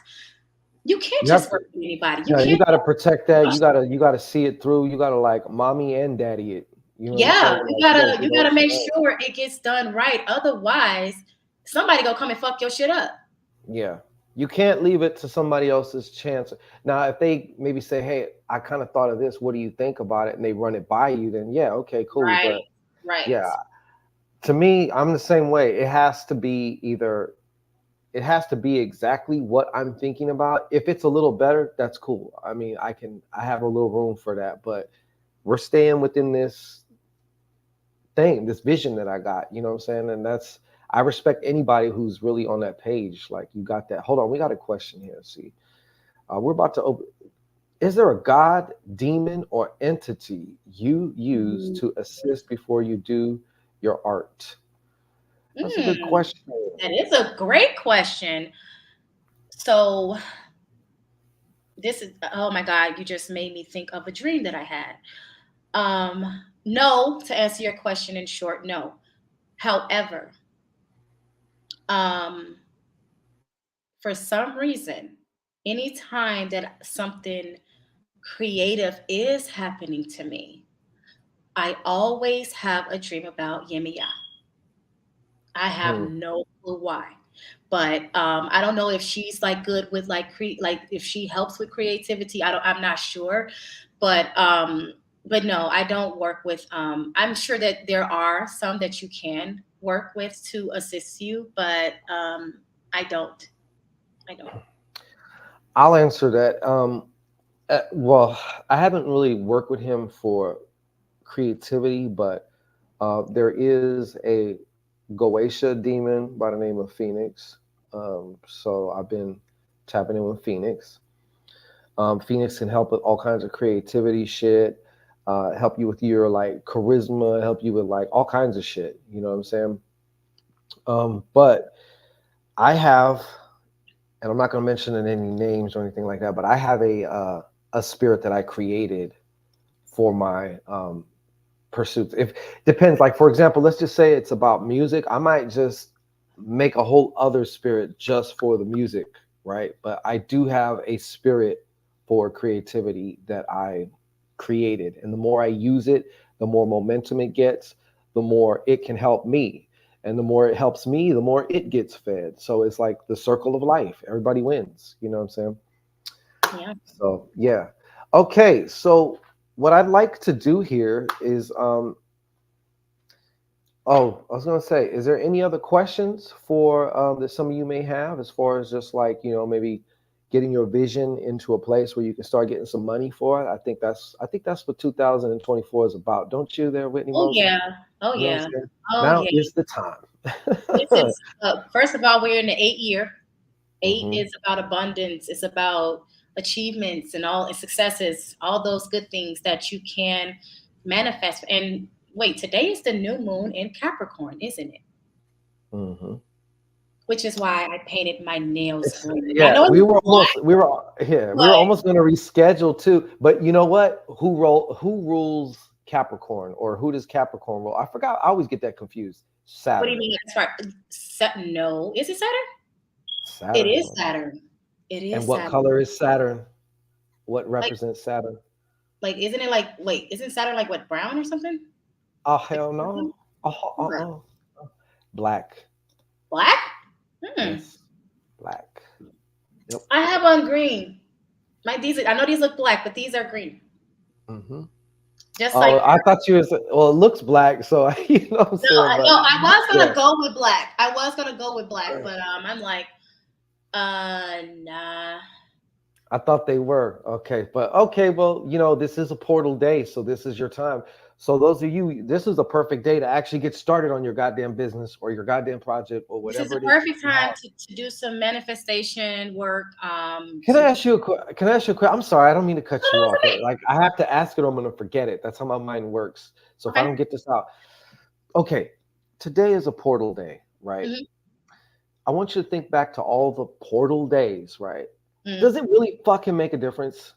[SPEAKER 2] you can't
[SPEAKER 1] You have
[SPEAKER 2] just
[SPEAKER 1] to.
[SPEAKER 2] work with anybody. You
[SPEAKER 1] Yeah, you
[SPEAKER 2] can't.
[SPEAKER 1] got to protect that. You got to see it through. You got to like mommy and daddy it. You know what I'm saying?
[SPEAKER 2] Yeah,
[SPEAKER 1] Like you got to do
[SPEAKER 2] you
[SPEAKER 1] those
[SPEAKER 2] gotta make
[SPEAKER 1] things.
[SPEAKER 2] sure it gets done right. Otherwise, somebody gonna come and fuck your shit up.
[SPEAKER 1] Yeah. You can't leave it to somebody else's chance. Now, if they maybe say, "Hey, I kind of thought of this. What do you think about it?" and they run it by you, then yeah, okay, cool.
[SPEAKER 2] Right,
[SPEAKER 1] But
[SPEAKER 2] right.
[SPEAKER 1] yeah, to me, I'm the same way. It has to be exactly what I'm thinking about. If it's a little better, that's cool. I mean, I have a little room for that, but we're staying within this vision that I got, you know what I'm saying? And I respect anybody who's really on that page. Like you got that. Hold on, we got a question here. See, we're about to open. Is there a god, demon, or entity you use
[SPEAKER 2] Mm,
[SPEAKER 1] to assist before you do your art? That's a good
[SPEAKER 2] mm,
[SPEAKER 1] question.
[SPEAKER 2] that is a great question. So this is oh my god, you just made me think of a dream that I had. No, to answer your question in short, no. However, um, for some reason, anytime that something creative is happening to me, I always have a dream about Yemiya. I have
[SPEAKER 1] Hmm.
[SPEAKER 2] no clue why. But I don't know if she's like good with like if she helps with creativity. I'm not sure. But no, I don't work with I'm sure that there are some that you can work with to assist you, but I don't. I don't.
[SPEAKER 1] I'll answer that. Well, I haven't really worked with him for creativity, but there is a Goetia demon by the name of Phoenix. So I've been tapping in with Phoenix. Phoenix can help with all kinds of creativity shit, help you with your like charisma, help you with like all kinds of shit. You know what I'm saying? But I have, and I'm not going to mention any names or anything like that, but I have a spirit that I created for my pursuits. If depends, like for example, let's just say it's about music. I might just make a whole other spirit just for the music, right? But I do have a spirit for creativity that I created, and the more I use it, the more momentum it gets, the more it can help me. And the more it helps me, the more it gets fed. So it's like the circle of life. Everybody wins. You know what I'm saying?
[SPEAKER 2] Yeah.
[SPEAKER 1] So yeah. Okay. So what I'd like to do here is oh, I was gonna say, is there any other questions for that some of you may have as far as just like, maybe getting your vision into a place where you can start getting some money for it? I think that's what 2024 is about. Don't you there, Whitney
[SPEAKER 2] Oh
[SPEAKER 1] Moses?
[SPEAKER 2] yeah. Oh
[SPEAKER 1] You know what
[SPEAKER 2] yeah.
[SPEAKER 1] I'm saying?
[SPEAKER 2] Oh
[SPEAKER 1] Now
[SPEAKER 2] yeah.
[SPEAKER 1] is the time.
[SPEAKER 2] This is first of all, we're in the 8 year. Eight
[SPEAKER 1] Hmm.
[SPEAKER 2] is about abundance. It's about achievements and successes, all those good things that you can manifest. And wait, today is the new moon in Capricorn, isn't it?
[SPEAKER 1] Hmm.
[SPEAKER 2] Which is why I painted my nails
[SPEAKER 1] It's
[SPEAKER 2] green. I
[SPEAKER 1] yeah,
[SPEAKER 2] know
[SPEAKER 1] we
[SPEAKER 2] it's
[SPEAKER 1] were
[SPEAKER 2] black,
[SPEAKER 1] almost we were yeah, we were
[SPEAKER 2] but
[SPEAKER 1] almost gonna reschedule too. But you know what? Who rules Capricorn or who does Capricorn rule? I forgot. I always get that confused.
[SPEAKER 2] what do you
[SPEAKER 1] Saturn.
[SPEAKER 2] mean as far no, is it Saturn? It
[SPEAKER 1] Saturn,
[SPEAKER 2] is
[SPEAKER 1] man.
[SPEAKER 2] Saturn. It
[SPEAKER 1] And
[SPEAKER 2] is
[SPEAKER 1] what
[SPEAKER 2] Saturn.
[SPEAKER 1] color is Saturn? What
[SPEAKER 2] Like,
[SPEAKER 1] represents Saturn?
[SPEAKER 2] isn't it like, wait, isn't Saturn like what, brown or something?
[SPEAKER 1] Oh
[SPEAKER 2] Like
[SPEAKER 1] hell no.
[SPEAKER 2] purple? What?
[SPEAKER 1] Black.
[SPEAKER 2] Black? Hmm.
[SPEAKER 1] Yes. Black. Yep.
[SPEAKER 2] I have on green. I know these look black, but these are green.
[SPEAKER 1] Hmm.
[SPEAKER 2] Just like
[SPEAKER 1] Oh, I thought you was, well, it looks black, so you know what I'm
[SPEAKER 2] no,
[SPEAKER 1] saying, but
[SPEAKER 2] I was
[SPEAKER 1] yeah.
[SPEAKER 2] gonna go with black. I was gonna go with black, but I'm like, nah.
[SPEAKER 1] I thought they were. Okay. But okay, well, this is a portal day, so this is your time. So those of you, this is a perfect day to actually get started on your goddamn business or your goddamn project or
[SPEAKER 2] This is
[SPEAKER 1] whatever
[SPEAKER 2] the
[SPEAKER 1] it is that
[SPEAKER 2] perfect
[SPEAKER 1] you
[SPEAKER 2] time
[SPEAKER 1] have.
[SPEAKER 2] to do some manifestation work.
[SPEAKER 1] Can I
[SPEAKER 2] To
[SPEAKER 1] ask you can I ask you a quick? I'm sorry, I don't mean to cut you
[SPEAKER 2] oh,
[SPEAKER 1] off.
[SPEAKER 2] that's okay.
[SPEAKER 1] Like I have to ask it, or I'm gonna forget it. That's how my mind works. So if I
[SPEAKER 2] Okay.
[SPEAKER 1] don't get this out, okay. Today is a portal day, right?
[SPEAKER 2] Hmm.
[SPEAKER 1] I want you to think back to all the portal days, right?
[SPEAKER 2] Hmm.
[SPEAKER 1] Does it really fucking make a difference?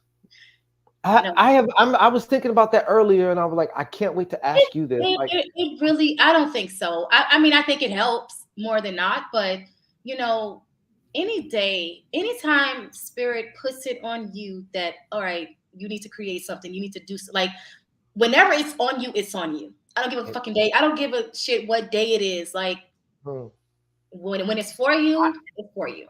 [SPEAKER 1] I,
[SPEAKER 2] No,
[SPEAKER 1] I have. I was thinking about that earlier, and I was like, I can't wait to
[SPEAKER 2] it,
[SPEAKER 1] ask you this. Like,
[SPEAKER 2] it really. I don't think so. I mean, I think it helps more than not, but you know, any day, anytime spirit puts it on you that all right, you need to create something, you need to do like whenever it's on you, it's on you. I don't give a fucking day. I don't give a shit what day it is. Like
[SPEAKER 1] hmm,
[SPEAKER 2] when it's for you, it's for you.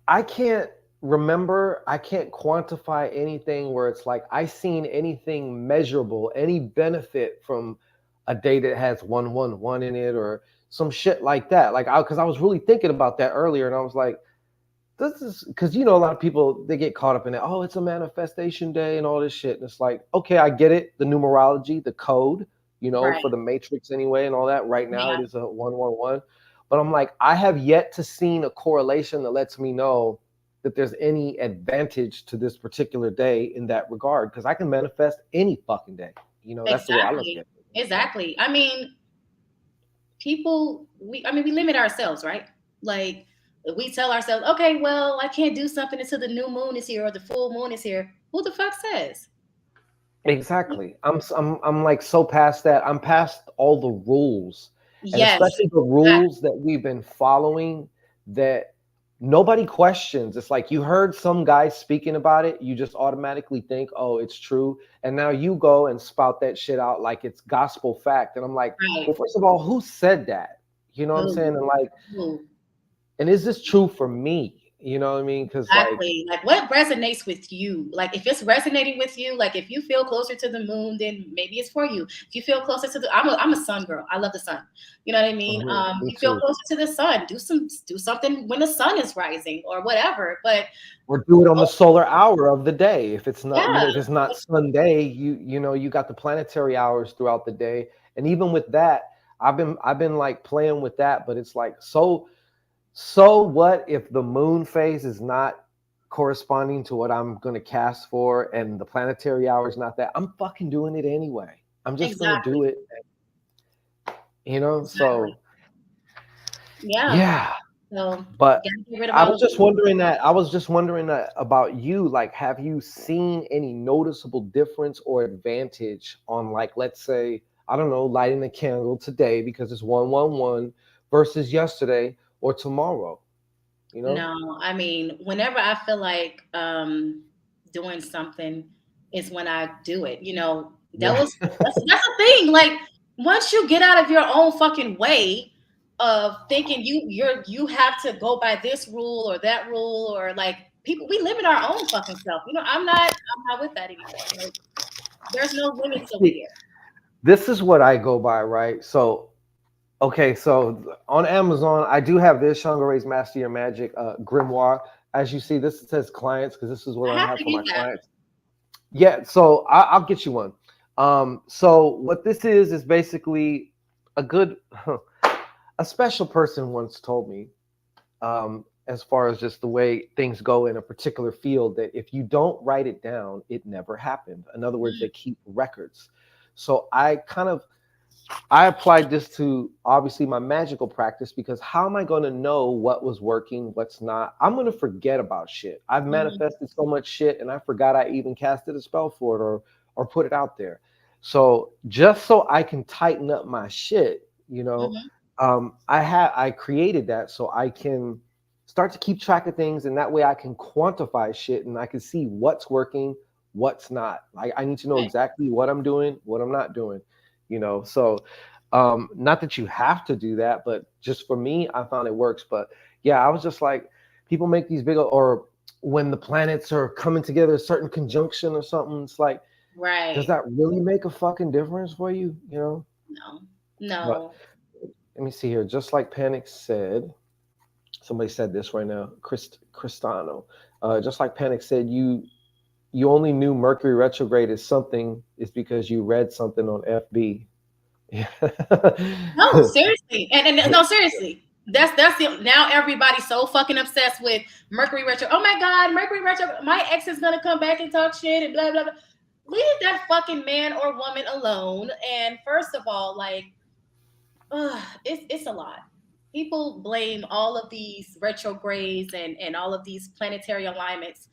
[SPEAKER 1] I can't remember, I can't quantify anything where it's like I seen anything measurable, any benefit from a day that has 111 in it or some shit like that. Like because I was really thinking about that earlier, and I was like, this is because a lot of people they get caught up in it. Oh, it's a manifestation day and all this shit, and it's like, okay, I get it, the numerology, the code,
[SPEAKER 2] Right.
[SPEAKER 1] for the matrix anyway, and all that. Right now, it
[SPEAKER 2] Yeah.
[SPEAKER 1] is a 111, but I'm like, I have yet to seen a correlation that lets me know that there's any advantage to this particular day in that regard because I can manifest any fucking day. That's the way I look at
[SPEAKER 2] Exactly.
[SPEAKER 1] it.
[SPEAKER 2] Exactly. I mean, we limit ourselves, right? Like we tell ourselves, okay, well, I can't do something until the new moon is here or the full moon is here. Who the fuck says?
[SPEAKER 1] Exactly. I'm like so past that. I'm past all the rules, and
[SPEAKER 2] Yes.
[SPEAKER 1] especially the rules that we've been following that nobody questions. It's like you heard some guy speaking about it, you just automatically think, "Oh, it's true." And now you go and spout that shit out like it's gospel fact. And I'm like,
[SPEAKER 2] Right.
[SPEAKER 1] "Well, first of all, who said that?" You know what I'm
[SPEAKER 2] Who?
[SPEAKER 1] saying? And like,
[SPEAKER 2] Who?
[SPEAKER 1] and is this true for me? You know what I mean? Cuz like
[SPEAKER 2] Exactly. Like what resonates with you? Like if it's resonating with you, like if you feel closer to the moon, then maybe it's for you. If you feel closer to I'm a sun girl. I love the sun. You know what I mean?
[SPEAKER 1] me
[SPEAKER 2] You feel
[SPEAKER 1] too.
[SPEAKER 2] closer to the sun. Do something when the sun is rising or whatever. But
[SPEAKER 1] Or do it on the solar hour of the day. If it's not,
[SPEAKER 2] yeah,
[SPEAKER 1] if it's not Sunday, you got the planetary hours throughout the day. And even with that, I've been like playing with that, but it's like so what if the moon phase is not corresponding to what I'm gonna cast for and the planetary hour is not that? I'm fucking doing it anyway. I'm just gonna
[SPEAKER 2] exactly.
[SPEAKER 1] do it,
[SPEAKER 2] Exactly.
[SPEAKER 1] so
[SPEAKER 2] Yeah.
[SPEAKER 1] yeah.
[SPEAKER 2] So
[SPEAKER 1] But
[SPEAKER 2] gotta get rid of
[SPEAKER 1] I
[SPEAKER 2] all
[SPEAKER 1] was
[SPEAKER 2] of
[SPEAKER 1] just wondering that. I was just wondering that about you. Like, have you seen any noticeable difference or advantage on, like, let's say, I don't know, lighting a candle today because it's 111 versus yesterday or tomorrow? You know?
[SPEAKER 2] no, I mean, whenever I feel like doing something is when I do it. You know,
[SPEAKER 1] Yeah.
[SPEAKER 2] that's the thing. Like once you get out of your own fucking way of thinking you have to go by this rule or that rule or like people we live in our own fucking self. You know, I'm not with that anymore. Like there's no limits over
[SPEAKER 1] See,
[SPEAKER 2] here.
[SPEAKER 1] this is what I go by, right? So, okay, so on Amazon, I do have this Shango Ray's Master Your Magic grimoire. As you see, this says clients because this is what
[SPEAKER 2] I
[SPEAKER 1] I
[SPEAKER 2] have
[SPEAKER 1] have
[SPEAKER 2] to
[SPEAKER 1] for my
[SPEAKER 2] get that.
[SPEAKER 1] clients. Yeah, so I'll get you one. So what this is basically a good, a special person once told me, as far as just the way things go in a particular field, that if you don't write it down, it never happened. In other words, they keep records. So I applied this to obviously my magical practice because how am I going to know what was working, what's not? I'm going to forget about shit. I've
[SPEAKER 2] Mhm,
[SPEAKER 1] manifested so much shit and I forgot I even casted a spell for it or put it out there. So just so I can tighten up my shit,
[SPEAKER 2] mhm.
[SPEAKER 1] I created that so I can start to keep track of things and that way I can quantify shit and I can see what's working, what's not. Like I need to know
[SPEAKER 2] Right.
[SPEAKER 1] exactly what I'm doing, what I'm not doing, you know. So not that you have to do that, but just for me, I found it works. But yeah, I was just like, people make these big, or when the planets are coming together, a certain conjunction or something, it's like, does
[SPEAKER 2] Right.
[SPEAKER 1] that really make a fucking difference for you? You know?
[SPEAKER 2] No.
[SPEAKER 1] But
[SPEAKER 2] No.
[SPEAKER 1] let me see here. Just like Panic said, somebody said this right now, Cristano. Just like Panic said, you only knew Mercury retrograde is something is because you read something on FB. Yeah.
[SPEAKER 2] No, seriously. And no, seriously. That's the now everybody's so fucking obsessed with Mercury retro. Oh my god, Mercury retro. My ex is gonna come back and talk shit and blah blah blah. Leave that fucking man or woman alone. And first of all, like, it's a lot. People blame all of these retrogrades and all of these planetary alignments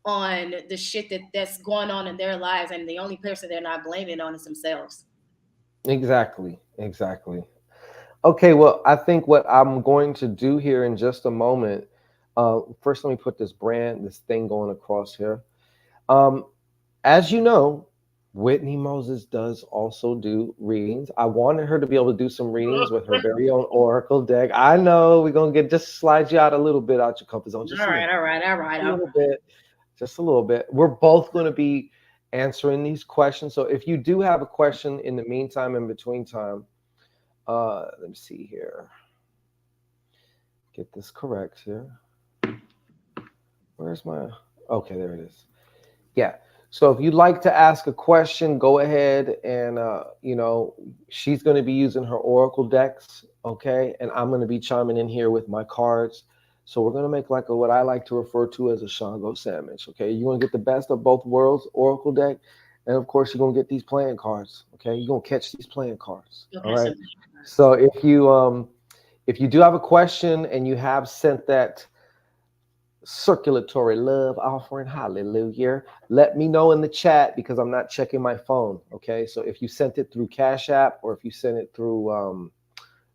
[SPEAKER 2] on the shit that's going on in their lives, and the only person they're not blaming on is themselves.
[SPEAKER 1] Exactly. Exactly. Okay, well, I think what I'm going to do here in just a moment. First, let me put this thing going across here. Um, as you know, Whitney Moses does also do readings. I wanted her to be able to do some readings with her very own oracle deck. I know we're gonna get just slide you out a little bit out your comfort zone, just
[SPEAKER 2] All
[SPEAKER 1] a
[SPEAKER 2] right,
[SPEAKER 1] little,
[SPEAKER 2] all right, all right,
[SPEAKER 1] a
[SPEAKER 2] all
[SPEAKER 1] little
[SPEAKER 2] right.
[SPEAKER 1] bit, just a little bit. We're both going to be answering these questions. So if you do have a question in the meantime, in between time, let me see here. Get this correct here. Where's my? Okay, there it is. Yeah. So if you'd like to ask a question, go ahead and she's going to be using her oracle decks, okay, and I'm going to be chiming in here with my cards. So we're going to make like a what I like to refer to as a Shango sandwich, okay? You're going to get the best of both worlds, oracle deck, and of course you're going to get these playing cards, okay? You're going to catch these playing cards, all
[SPEAKER 2] Okay, so
[SPEAKER 1] right? So if you do have a question and you have sent that circulatory love offering, hallelujah, let me know in the chat because I'm not checking my phone, okay? So if you sent it through Cash App or if you sent it through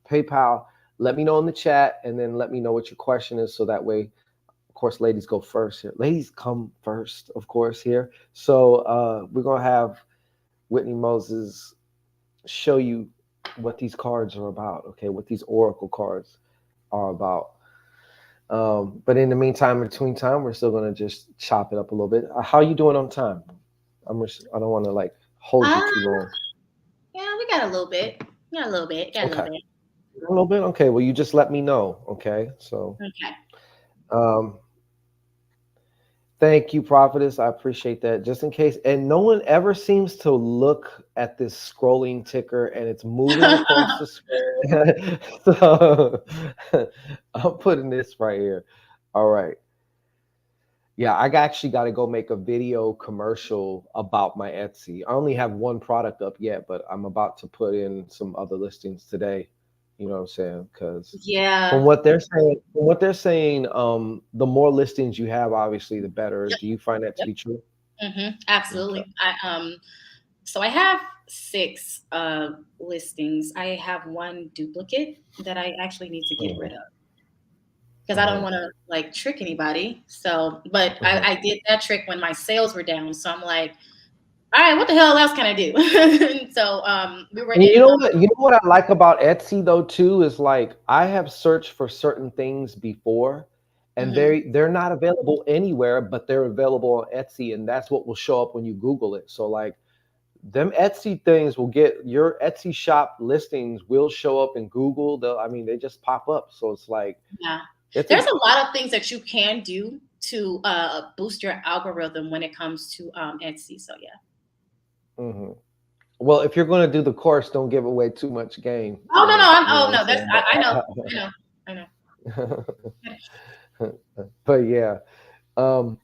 [SPEAKER 1] PayPal, let me know in the chat and then let me know what your question is so that way, of course, ladies go first here. Ladies come first, of course, here. So we're going to have Whitney Moses show you what these cards are about, okay? What these oracle cards are about. But in the meantime, between time, we're still gonna just chop it up a little bit. How are you doing on time? I don't want to like hold you
[SPEAKER 2] uh,
[SPEAKER 1] too long.
[SPEAKER 2] yeah, we got a little bit. Got a little bit. Got a little
[SPEAKER 1] Okay,
[SPEAKER 2] bit.
[SPEAKER 1] a little bit. Okay, well, you just let me know. Okay, so
[SPEAKER 2] Okay.
[SPEAKER 1] um, thank you, prophetess. I appreciate that. Just in case, and no one ever seems to look at this scrolling ticker, and it's moving across the screen. So I'm putting this right here. All right. Yeah, actually got to go make a video commercial about my Etsy. I only have one product up yet, but I'm about to put in some other listings today. You know what I'm saying? Because
[SPEAKER 2] Yeah.
[SPEAKER 1] from what they're saying, the more listings you have, obviously, the better.
[SPEAKER 2] Yep.
[SPEAKER 1] Do you find that to
[SPEAKER 2] Yep.
[SPEAKER 1] be true? Okay.
[SPEAKER 2] Absolutely. So I have six listings. I have one duplicate that I actually need to get rid
[SPEAKER 1] Hmm.
[SPEAKER 2] of because I don't
[SPEAKER 1] Hmm.
[SPEAKER 2] want to like trick anybody. So, but
[SPEAKER 1] Hmm.
[SPEAKER 2] I did that trick when my sales were down. So I'm like, all right, what the hell else can I do? And so we were
[SPEAKER 1] And
[SPEAKER 2] in.
[SPEAKER 1] you know what I like about Etsy though too is like I have searched for certain things before, and
[SPEAKER 2] Mhm.
[SPEAKER 1] they're not available anywhere, but they're available on Etsy, and that's what will show up when you Google it. So like them Etsy things will get your Etsy shop listings will show up in Google. I mean, they just pop up. So it's like
[SPEAKER 2] Yeah.
[SPEAKER 1] it's a
[SPEAKER 2] There's a lot of things that you can do to boost your algorithm when it comes to Etsy. So yeah.
[SPEAKER 1] mhm. Well, if you're going to do the course, don't give away too much game.
[SPEAKER 2] Oh no, no,
[SPEAKER 1] You know
[SPEAKER 2] oh
[SPEAKER 1] what I'm
[SPEAKER 2] no, that's
[SPEAKER 1] saying?
[SPEAKER 2] I know, I know, I know.
[SPEAKER 1] But yeah. Um,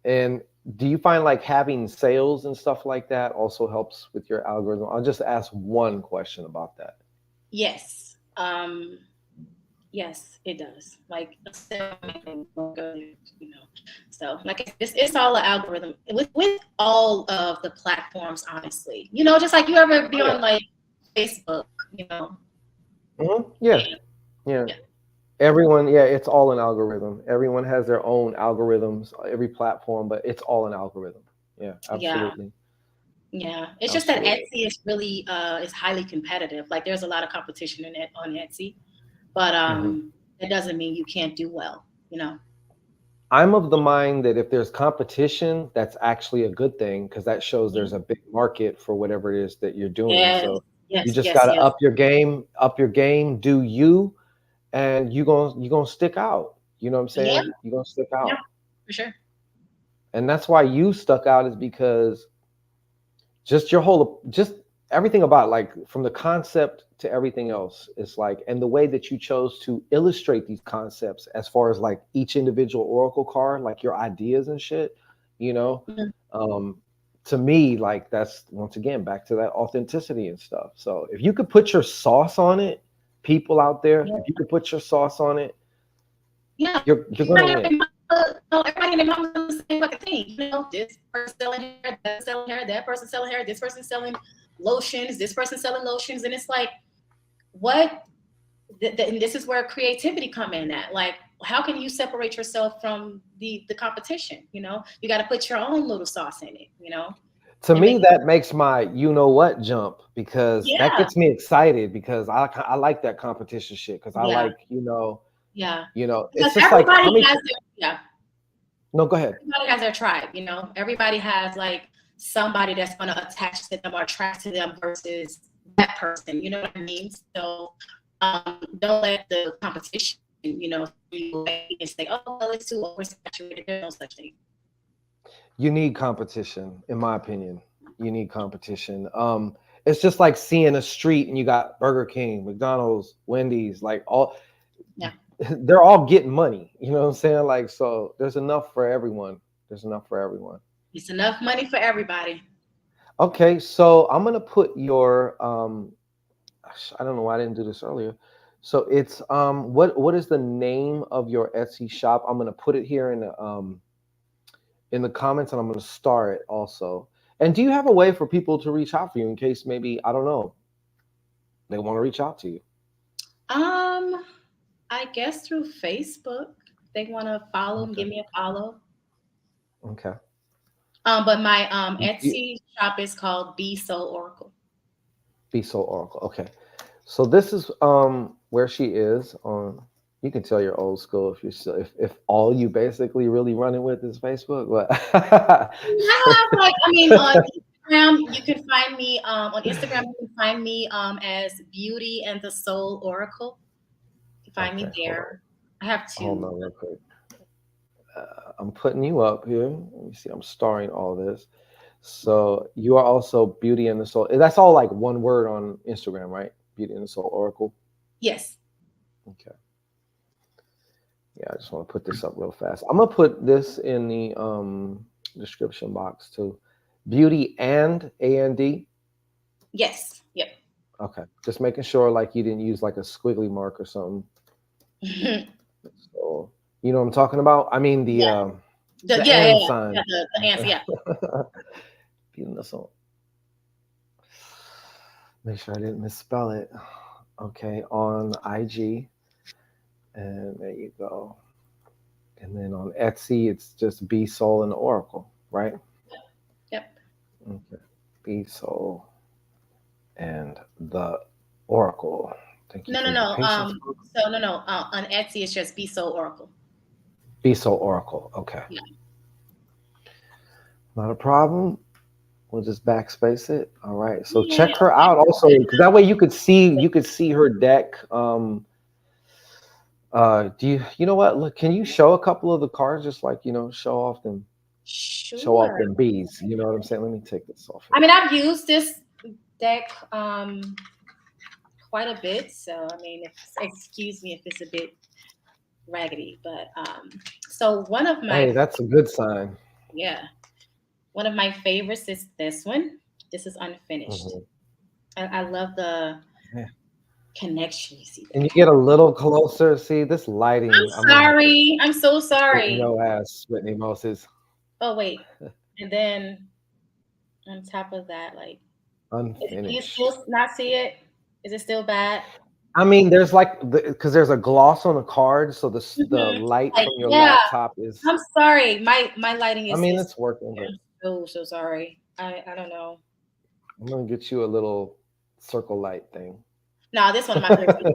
[SPEAKER 1] And do you find like having sales and stuff like that also helps with your algorithm? I'll just ask one question about that.
[SPEAKER 2] Yes. Yes, it does. Like a sale will go there, you know. So like it's all an algorithm with all of the platforms, honestly. You know, just like you ever be
[SPEAKER 1] Oh
[SPEAKER 2] on
[SPEAKER 1] yeah.
[SPEAKER 2] like Facebook, you know.
[SPEAKER 1] Yeah. Yeah.
[SPEAKER 2] Yeah.
[SPEAKER 1] Everyone, yeah, it's all an algorithm. Everyone has their own algorithms, every platform, but it's all an algorithm. Yeah,
[SPEAKER 2] Yeah.
[SPEAKER 1] absolutely.
[SPEAKER 2] Yeah, it's just that
[SPEAKER 1] Absolutely.
[SPEAKER 2] Etsy is really is highly competitive. Like there's a lot of competition in it on Etsy, but
[SPEAKER 1] Mhm.
[SPEAKER 2] it doesn't mean you can't do well. You know.
[SPEAKER 1] I'm of the mind that if there's competition, that's actually a good thing because that shows
[SPEAKER 2] Yeah.
[SPEAKER 1] there's a big market for whatever it is that you're doing.
[SPEAKER 2] Yes,
[SPEAKER 1] So you
[SPEAKER 2] yes,
[SPEAKER 1] just
[SPEAKER 2] yes,
[SPEAKER 1] got to
[SPEAKER 2] yes.
[SPEAKER 1] up your game, do you, and you gonna stick out. You know what I'm
[SPEAKER 2] Yeah,
[SPEAKER 1] saying? You're gonna stick
[SPEAKER 2] yeah,
[SPEAKER 1] out,
[SPEAKER 2] for sure.
[SPEAKER 1] and that's why you stuck out is because just your whole just everything about like from the concept to everything else is like and the way that you chose to illustrate these concepts as far as like each individual oracle card like your ideas and shit you know
[SPEAKER 2] Mhm.
[SPEAKER 1] um to me like that's once again back to that authenticity and stuff. So if you could put your sauce on it, people out there,
[SPEAKER 2] Yeah,
[SPEAKER 1] if you could put your sauce on it,
[SPEAKER 2] yeah.
[SPEAKER 1] you're gonna win.
[SPEAKER 2] Everybody and their mama selling the same fucking thing. You know, this person selling hair, that selling hair, that person selling hair, this person selling lotions, this person selling lotions, and it's like, what? And this is where creativity come in at. Like, how can you separate yourself from the competition? You know, you got to put your own little sauce in it. You know,
[SPEAKER 1] To
[SPEAKER 2] and
[SPEAKER 1] me
[SPEAKER 2] make it.
[SPEAKER 1] that makes my you know what jump because that
[SPEAKER 2] Yeah,
[SPEAKER 1] gets me excited because I like that competition shit because I
[SPEAKER 2] yeah,
[SPEAKER 1] like
[SPEAKER 2] yeah. Because
[SPEAKER 1] it's just like
[SPEAKER 2] everybody
[SPEAKER 1] how many
[SPEAKER 2] has their, yeah,
[SPEAKER 1] no go ahead.
[SPEAKER 2] everybody has their tribe. You know, everybody has like somebody that's going to attach to them or attract to them versus that person. You know what I mean? So don't let the competition, you know, steer you away and say, oh, well, it's too oversaturated. There's no such thing.
[SPEAKER 1] You need competition in my opinion. You need competition. It's just like seeing a street and you got Burger King, McDonald's, Wendy's, like all
[SPEAKER 2] Yeah.
[SPEAKER 1] they're all getting money, you know what I'm saying? Like so there's enough for everyone. There's enough for everyone.
[SPEAKER 2] It's enough money for everybody.
[SPEAKER 1] Okay, so I'm gonna put your I don't know why I didn't do this earlier. So it's what is the name of your Etsy shop? I'm gonna put it here in the comments and I'm gonna star it also. And do you have a way for people to reach out for you in case maybe I don't know they want to reach out to you?
[SPEAKER 2] Um, I guess through Facebook. They want to follow,
[SPEAKER 1] Okay.
[SPEAKER 2] give me a follow.
[SPEAKER 1] Okay.
[SPEAKER 2] But my
[SPEAKER 1] You,
[SPEAKER 2] Etsy shop is called Be Soul Oracle.
[SPEAKER 1] be so Oracle. Okay. So this is where she is on. You can tell you're old school if if all you basically really running with is Facebook, but
[SPEAKER 2] I have like, I mean, on Instagram, you can find me on Instagram. You can find me as Beauty and the Soul Oracle. You can find me
[SPEAKER 1] okay,
[SPEAKER 2] there. I have
[SPEAKER 1] hold
[SPEAKER 2] two.
[SPEAKER 1] on real quick. I'm putting you up here. Let me see. I'm starring all this. So you are also Beauty and the Soul. That's all like one word on Instagram, right? Beauty and the Soul Oracle.
[SPEAKER 2] Yes.
[SPEAKER 1] Okay. Yeah, I just want to put this up real fast. I'm gonna put this in the description box too. Beauty and D.
[SPEAKER 2] Yes. Yep.
[SPEAKER 1] Okay. Just making sure like you didn't use like a squiggly mark or something.
[SPEAKER 2] yeah.
[SPEAKER 1] So you know what I'm talking about? I mean the
[SPEAKER 2] Yeah.
[SPEAKER 1] and
[SPEAKER 2] Yeah.
[SPEAKER 1] sign.
[SPEAKER 2] The answer. Yeah.
[SPEAKER 1] Beauty and the Soul. Make sure I didn't misspell it. Okay, on IG. And there you go. And then on Etsy, it's just Be Soul and the Oracle, right?
[SPEAKER 2] Yep.
[SPEAKER 1] Okay. Be Soul and the Oracle. Thank you
[SPEAKER 2] No, no,
[SPEAKER 1] for your
[SPEAKER 2] no.
[SPEAKER 1] patience.
[SPEAKER 2] So no, no. On Etsy, it's just Be Soul Oracle.
[SPEAKER 1] Be Soul Oracle. Okay.
[SPEAKER 2] Yeah.
[SPEAKER 1] Not a problem. We'll just backspace it. All right. So
[SPEAKER 2] Yeah.
[SPEAKER 1] check her out also, because that way you could see her deck. Do you know what? Look, can you show a couple of the cards just like show off
[SPEAKER 2] Sure.
[SPEAKER 1] them bees? You know what I'm saying? Let me take this off
[SPEAKER 2] I
[SPEAKER 1] here.
[SPEAKER 2] mean, I've used this deck quite a bit, so I mean, excuse me if it's a bit raggedy, but so one of my
[SPEAKER 1] Hey, that's a good sign.
[SPEAKER 2] yeah, one of my favorites is this one. This is unfinished.
[SPEAKER 1] Mhm.
[SPEAKER 2] I love the
[SPEAKER 1] Yeah.
[SPEAKER 2] connection. You see
[SPEAKER 1] Can you
[SPEAKER 2] that?
[SPEAKER 1] get a little closer? See this lighting. I'm
[SPEAKER 2] I'm
[SPEAKER 1] gonna have to
[SPEAKER 2] sorry. I'm so
[SPEAKER 1] spit in
[SPEAKER 2] sorry.
[SPEAKER 1] your ass, Whitney Moses.
[SPEAKER 2] Oh wait, and then on top of that, like, can you
[SPEAKER 1] Unfinished.
[SPEAKER 2] still not see it? Is it still bad?
[SPEAKER 1] I mean, there's like because there's a gloss on the card, so the
[SPEAKER 2] Mhm.
[SPEAKER 1] light
[SPEAKER 2] Like,
[SPEAKER 1] from your
[SPEAKER 2] yeah.
[SPEAKER 1] laptop is.
[SPEAKER 2] I'm sorry. My lighting
[SPEAKER 1] I
[SPEAKER 2] is
[SPEAKER 1] mean,
[SPEAKER 2] is
[SPEAKER 1] it's working, but.
[SPEAKER 2] Oh, so sorry. I don't know.
[SPEAKER 1] I'm gonna get you a little circle light thing.
[SPEAKER 2] No, this one of my favorites.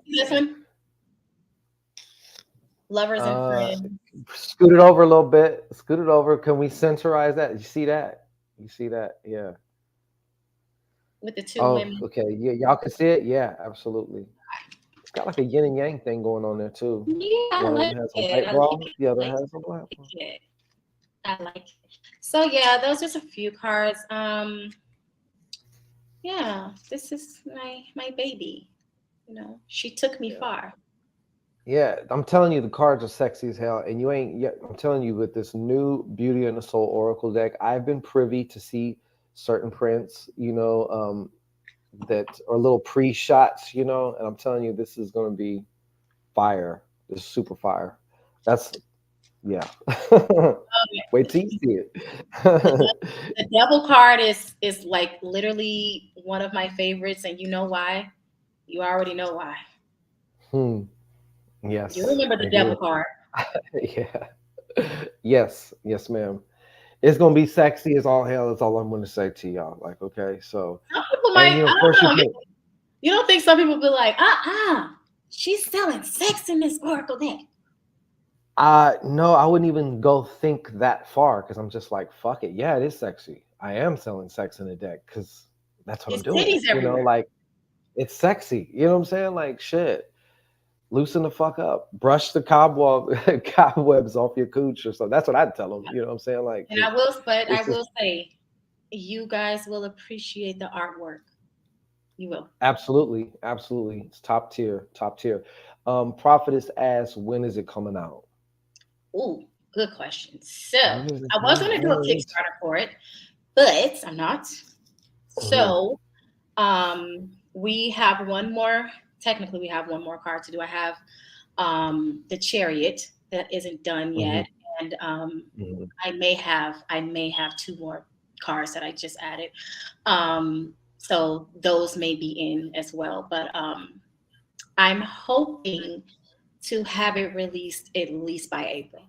[SPEAKER 2] This one, Lovers and
[SPEAKER 1] uh,
[SPEAKER 2] Friends
[SPEAKER 1] Scoot it over a little bit. Scoot it over. Can we centerize that? You see that? You see that? Yeah.
[SPEAKER 2] with the two
[SPEAKER 1] Oh,
[SPEAKER 2] women.
[SPEAKER 1] okay. Yeah, y'all can see it. Yeah, absolutely. It's got like a yin and yang thing going on there too.
[SPEAKER 2] Yeah, I
[SPEAKER 1] One
[SPEAKER 2] like
[SPEAKER 1] has a
[SPEAKER 2] it.
[SPEAKER 1] white
[SPEAKER 2] I
[SPEAKER 1] bra,
[SPEAKER 2] like it.
[SPEAKER 1] the
[SPEAKER 2] I
[SPEAKER 1] other
[SPEAKER 2] like
[SPEAKER 1] has a black bra.
[SPEAKER 2] it. I like it. So yeah, those just a few cards. Yeah, this is my baby. You know, she took me
[SPEAKER 1] Yeah.
[SPEAKER 2] far.
[SPEAKER 1] Yeah, I'm telling you, the cards are sexy as hell, and you ain't. Yeah, I'm telling you, with this new Beauty and the Soul Oracle deck, I've been privy to see certain prints, that are little pre-shots, and I'm telling you, this is going to be fire. This is super fire. That's yeah. Wait till you see
[SPEAKER 2] The
[SPEAKER 1] it.
[SPEAKER 2] the devil card is like literally one of my favorites, and you know why? You already know why.
[SPEAKER 1] Hmm.
[SPEAKER 2] You
[SPEAKER 1] Yes,
[SPEAKER 2] remember
[SPEAKER 1] I
[SPEAKER 2] the devil
[SPEAKER 1] do.
[SPEAKER 2] card.
[SPEAKER 1] Yeah. Yes, yes, ma'am. It's gonna be sexy as all hell. That's all I'm gonna say to y'all. Like, okay, so,
[SPEAKER 2] Some people
[SPEAKER 1] and
[SPEAKER 2] might, I
[SPEAKER 1] of course, you
[SPEAKER 2] don't know.
[SPEAKER 1] can.
[SPEAKER 2] You don't think some people be like, she's selling sex in this oracle deck.
[SPEAKER 1] No, I wouldn't even go think that far because I'm just like, fuck it. Yeah, it is sexy. I am selling sex in the deck because that's what I'm
[SPEAKER 2] It's
[SPEAKER 1] doing.
[SPEAKER 2] titties everywhere.
[SPEAKER 1] Like it's sexy. You know what I'm saying? Like shit. Loosen the fuck up. Brush the cobwebs off your cooch or something. That's what I'd tell them. You know what I'm saying? Like,
[SPEAKER 2] And I
[SPEAKER 1] because
[SPEAKER 2] will, but I
[SPEAKER 1] it's just
[SPEAKER 2] will say, you guys will appreciate the artwork. You will.
[SPEAKER 1] absolutely, absolutely. It's top tier, top tier. Prophetess asks, when is it coming out?
[SPEAKER 2] Ooh, good question. So
[SPEAKER 1] When is it
[SPEAKER 2] I was
[SPEAKER 1] coming
[SPEAKER 2] going to do a
[SPEAKER 1] out?
[SPEAKER 2] Kickstarter for it, but I'm not.
[SPEAKER 1] Mhm,
[SPEAKER 2] So we have one more. Technically, we have one more card to do. I have the Chariot that isn't done
[SPEAKER 1] mhm,
[SPEAKER 2] yet, and
[SPEAKER 1] mhm.
[SPEAKER 2] I may have two more cards that I just added. So those may be in as well, but I'm hoping to have it released at least by April.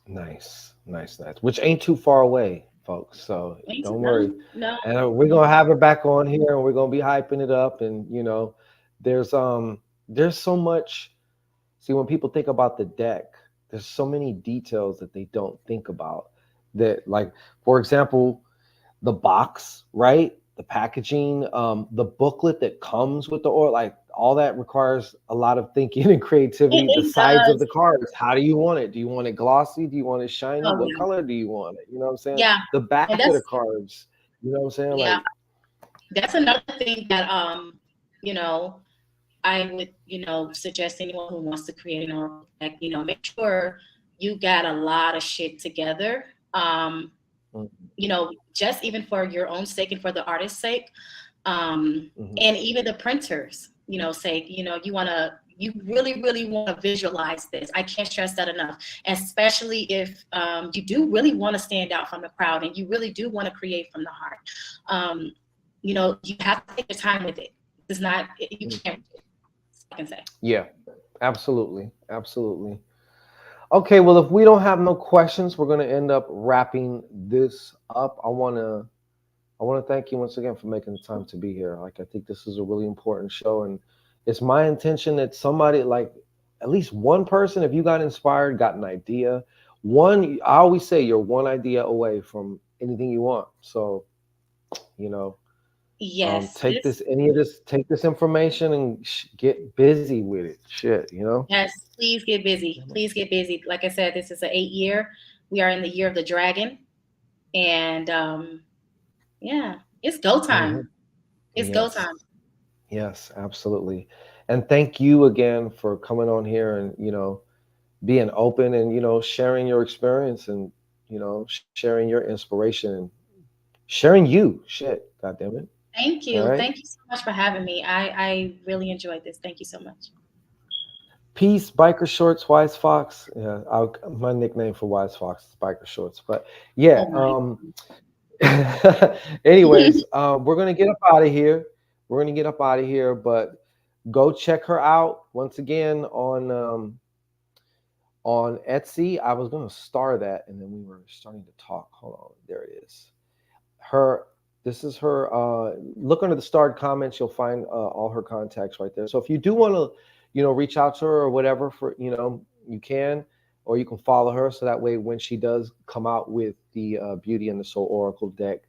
[SPEAKER 1] Nice, nice, nice. Which ain't too far away, folks. So don't worry.
[SPEAKER 2] No, no,
[SPEAKER 1] And we're
[SPEAKER 2] no.
[SPEAKER 1] gonna have it back on here, and we're gonna be hyping it up. And there's so much. See, when people think about the deck, there's so many details that they don't think about. That, like, for example, the box, right? The packaging, the booklet that comes with the oil, like all that requires a lot of thinking and creativity. The
[SPEAKER 2] It
[SPEAKER 1] sides of
[SPEAKER 2] does.
[SPEAKER 1] the cards, how do you want it? Do you want it glossy? Do you want it shiny?
[SPEAKER 2] Oh
[SPEAKER 1] What
[SPEAKER 2] yeah,
[SPEAKER 1] color do you want it? You know what I'm saying?
[SPEAKER 2] yeah,
[SPEAKER 1] The back
[SPEAKER 2] and
[SPEAKER 1] of the cards, you know what I'm saying?
[SPEAKER 2] yeah,
[SPEAKER 1] Like,
[SPEAKER 2] that's another thing that you know, I would, suggest anyone who wants to create an oracle deck, make sure you got a lot of shit together. Um,
[SPEAKER 1] mm,
[SPEAKER 2] just even for your own sake and for the artist's sake, um,
[SPEAKER 1] mhm,
[SPEAKER 2] and even the printers, say, you really, really want to visualize this. I can't stress that enough, especially if you do really want to stand out from the crowd and you really do want to create from the heart. You have to take your time with it. It's not, you
[SPEAKER 1] mm.
[SPEAKER 2] can't, I can say.
[SPEAKER 1] Yeah, absolutely, absolutely. Okay, well, if we don't have no questions, we're gonna end up wrapping this up. I want to thank you once again for making the time to be here. Like, I think this is a really important show, and it's my intention that somebody, like, at least one person, if you got inspired, got an idea, I always say you're one idea away from anything you want. So, you know,
[SPEAKER 2] Yes,
[SPEAKER 1] take this information and get busy with it. Shit,
[SPEAKER 2] yes, please get busy. Please get busy. Like I said, this is an 8 year. We are in the year of the dragon. And yeah, it's go time.
[SPEAKER 1] Mhm.
[SPEAKER 2] It's go
[SPEAKER 1] Yes,
[SPEAKER 2] time.
[SPEAKER 1] yes, absolutely. And thank you again for coming on here and being open and sharing your experience and sharing your inspiration and sharing you shit, god damn it.
[SPEAKER 2] Thank
[SPEAKER 1] All
[SPEAKER 2] you.
[SPEAKER 1] right.
[SPEAKER 2] Thank you so much for having me. I really enjoyed this. Thank you so much.
[SPEAKER 1] Peace, biker shorts, wise fox. Yeah, my nickname for wise fox is biker shorts, but yeah.
[SPEAKER 2] Oh my.
[SPEAKER 1] Anyways, we're gonna get up out of here. But go check her out once again on Etsy. I was going to star that, and then we were starting to talk. Hold on, there it is. Her, this is her. Look under the starred comments. You'll find all her contacts right there. So if you do want to, reach out to her or whatever, for you can, or you can follow her. So that way, when she does come out with the Beauty and the Soul Oracle deck,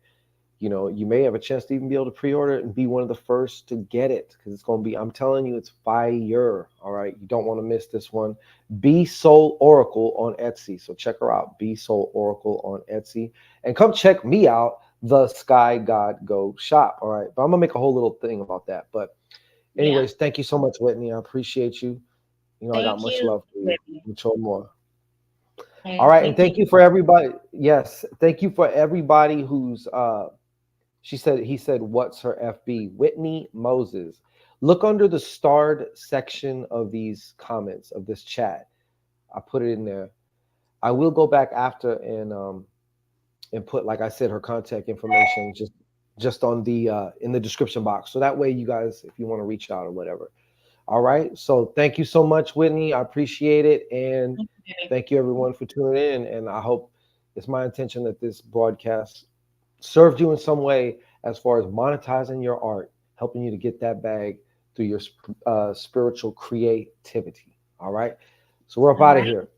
[SPEAKER 1] you may have a chance to even be able to pre-order it and be one of the first to get it, because it's going to be, I'm telling you, it's fire. All right, you don't want to miss this one. Be Soul Oracle on Etsy. So check her out, Be Soul Oracle on Etsy, and come check me out, the Sky God Go shop. All right, but I'm gonna make a whole little thing about that. But
[SPEAKER 2] Yeah.
[SPEAKER 1] anyways, thank you so much, Whitney. I appreciate you. I got
[SPEAKER 2] Thank
[SPEAKER 1] much
[SPEAKER 2] you.
[SPEAKER 1] love for you. Much more. All
[SPEAKER 2] Okay,
[SPEAKER 1] right, and
[SPEAKER 2] same to
[SPEAKER 1] thank
[SPEAKER 2] you.
[SPEAKER 1] you for everybody. Yes, thank you for everybody who's she said, he said, what's her FB? Whitney Moses. Look under the starred section of these comments of this chat. I put it in there. I will go back after and put, like I said, her contact information just on the in the description box. So that way you guys, if you want to reach out or whatever. All right. So thank you so much, Whitney. I appreciate it. And
[SPEAKER 2] Okay.
[SPEAKER 1] thank you everyone for tuning in. And I hope, it's my intention that this broadcast served you in some way as far as monetizing your art, helping you to get that bag through your spiritual creativity. All right. So we're up
[SPEAKER 2] All
[SPEAKER 1] out of
[SPEAKER 2] right.
[SPEAKER 1] here.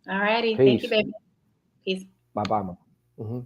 [SPEAKER 2] All righty. Thank you,
[SPEAKER 1] Peace.
[SPEAKER 2] baby. Peace.
[SPEAKER 1] Bye bye. Mm-hmm.